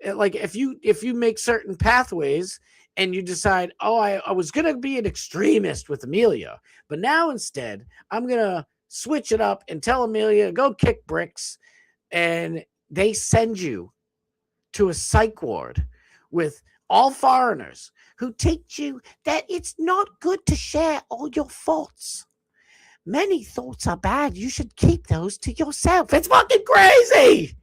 Like if you make certain pathways and you decide, oh, I was going to be an extremist with Amelia, but now instead I'm going to switch it up and tell Amelia, go kick bricks. And they send you to a psych ward with all foreigners who teach you that it's not good to share all your thoughts. Many thoughts are bad. You should keep those to yourself. It's fucking crazy.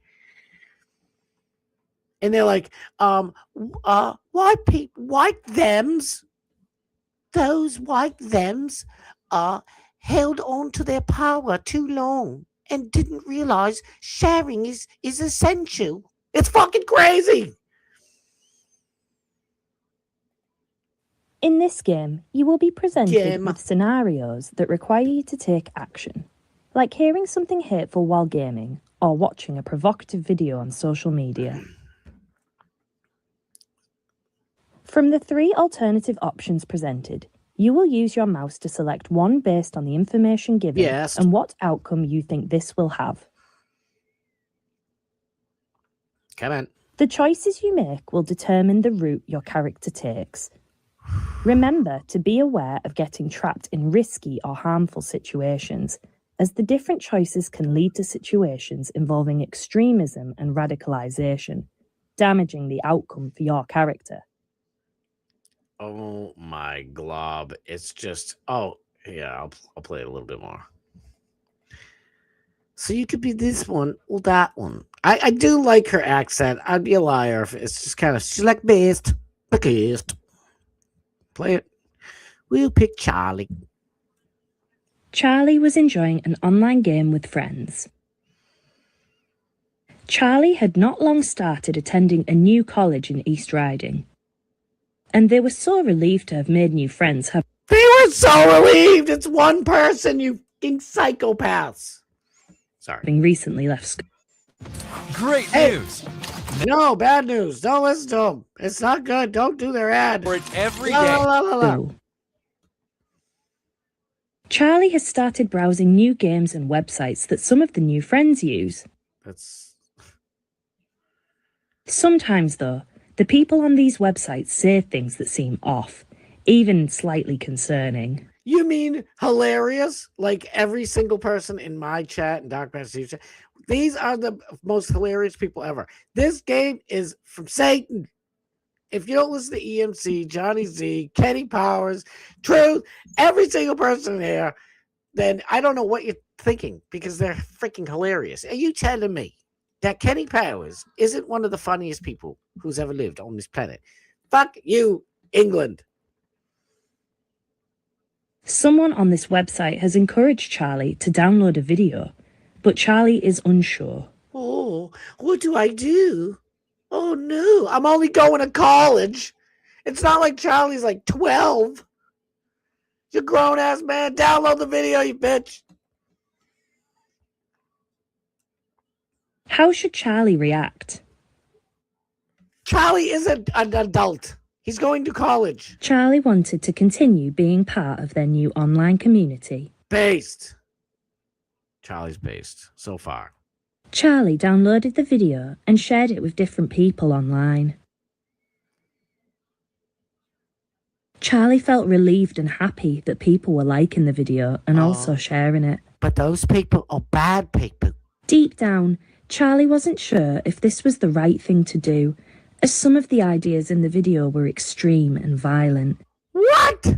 And they're like, white people, white thems, those white thems held on to their power too long and didn't realize sharing is essential. It's fucking crazy. In this game, you will be presented with scenarios that require you to take action, like hearing something hateful while gaming or watching a provocative video on social media. From the 3 alternative options presented, you will use your mouse to select one based on the information given and what outcome you think this will have. Come on. The choices you make will determine the route your character takes. Remember to be aware of getting trapped in risky or harmful situations, as the different choices can lead to situations involving extremism and radicalization, damaging the outcome for your character. Oh my glob. It's just, Yeah, I'll play it a little bit more. So you could be this one or that one. I do like her accent. I'd be a liar if it's just kind of, she's like best. Play it. We'll pick Charlie. Charlie was enjoying an online game with friends. Charlie had not long started attending a new college in East Riding, and they were so relieved to have made new friends. They were so relieved. It's one person, you fucking psychopaths. Sorry. Having recently left school. Great news. No, bad news. Don't listen to them. It's not good. Don't do their ad. For it every La, day. la, la, la. Charlie has started browsing new games and websites that some of the new friends use. Sometimes, though, the people on these websites say things that seem off, even slightly concerning. You mean hilarious? Like every single person in my chat and Dark Master chat. These are the most hilarious people ever. This game is from Satan. If you don't listen to EMC, Johnny Z, Kenny Powers, Truth, every single person here, then I don't know what you're thinking because they're freaking hilarious. Are you telling me that Kenny Powers isn't one of the funniest people who's ever lived on this planet? Fuck you, England. Someone on this website has encouraged Charlie to download a video, but Charlie is unsure. Oh, what do I do? Oh, no, I'm only going to college. It's not like Charlie's like 12. You grown-ass man. Download the video, you bitch. How should Charlie react? Charlie is an adult. He's going to college. Charlie wanted to continue being part of their new online community. Based. Charlie's based so far. Charlie downloaded the video and shared it with different people online. Charlie felt relieved and happy that people were liking the video and also sharing it. But those people are bad people. Deep down, Charlie wasn't sure if this was the right thing to do, as some of the ideas in the video were extreme and violent. What?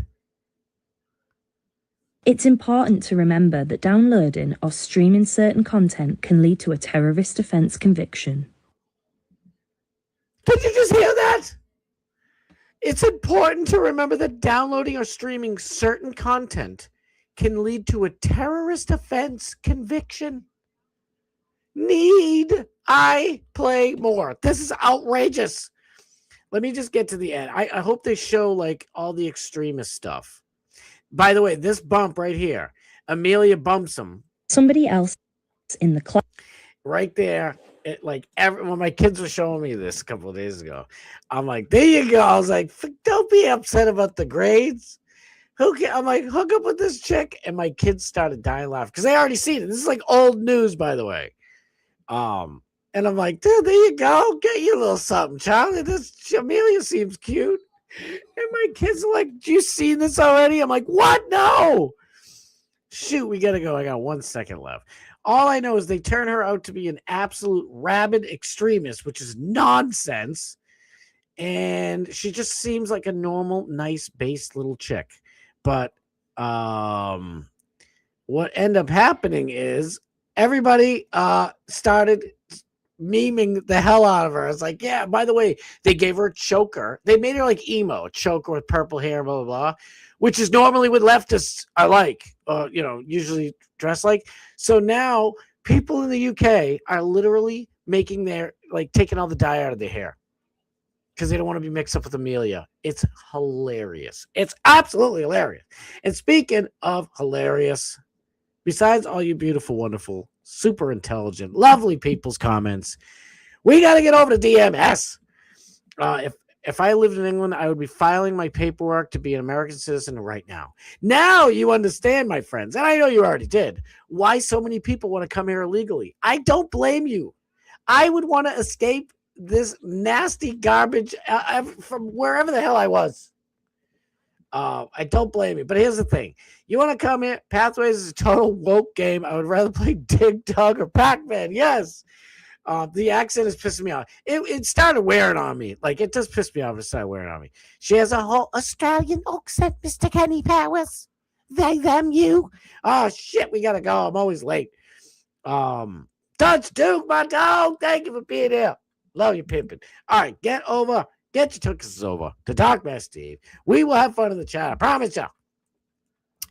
It's important to remember that downloading or streaming certain content can lead to a terrorist offence conviction. Did you just hear that? It's important to remember that downloading or streaming certain content can lead to a terrorist offense conviction. Need I play more? This is outrageous. Let me just get to the end. I hope they show like all the extremist stuff. By the way, this bump right here, Amelia bumps him. Somebody else in the class. Right there. When my kids were showing me this a couple of days ago, I'm like, there you go. I was like, don't be upset about the grades. I'm like, hook up with this chick. And my kids started dying laughing because they already seen it. This is like old news, by the way. And I'm like, dude, there you go. Get you a little something, Charlie. This Amelia seems cute. And my kids are like, do you see this already? I'm like, what? No. Shoot, we got to go. I got 1 second left. All I know is they turn her out to be an absolute rabid extremist, which is nonsense. And she just seems like a normal, nice, base little chick. But what ended up happening is everybody started memeing the hell out of her. It's like, yeah, by the way, they gave her a choker. They made her like emo, a choker with purple hair, blah, blah, blah, which is normally what leftists are like, usually dress like. So now people in the UK are literally making taking all the dye out of their hair because they don't want to be mixed up with Amelia. It's hilarious. It's absolutely hilarious. And speaking of hilarious, besides all you beautiful, wonderful, super intelligent, lovely people's comments, we got to get over to DMS. If I lived in England, I would be filing my paperwork to be an American citizen right now. Now you understand, my friends, and I know you already did, why so many people want to come here illegally. I don't blame you. I would want to escape this nasty garbage from wherever the hell I was. I don't blame you. But here's the thing. You want to come here? Pathways is a total woke game. I would rather play Dig Dug or Pac-Man. Yes. The accent is pissing me off. It started wearing on me. Like, it just pissed me off. It started wearing on me. She has a whole Australian accent, Mr. Kenny Powers. They, them, you. Oh, shit, we got to go. I'm always late. Dutch Duke, my dog, thank you for being here. Love you, pimping. All right, get your tickets over to Darkman Steve. We will have fun in the chat. I promise y'all.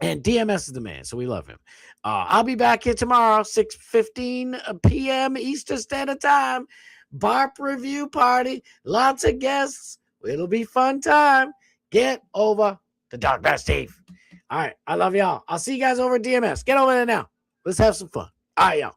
And DMS is the man, so we love him. I'll be back here tomorrow, 6:15 p.m. Eastern Standard Time. Barp review party. Lots of guests. It'll be fun time. Get over to Darkman Steve. All right, I love y'all. I'll see you guys over at DMS. Get over there now. Let's have some fun. All right, y'all.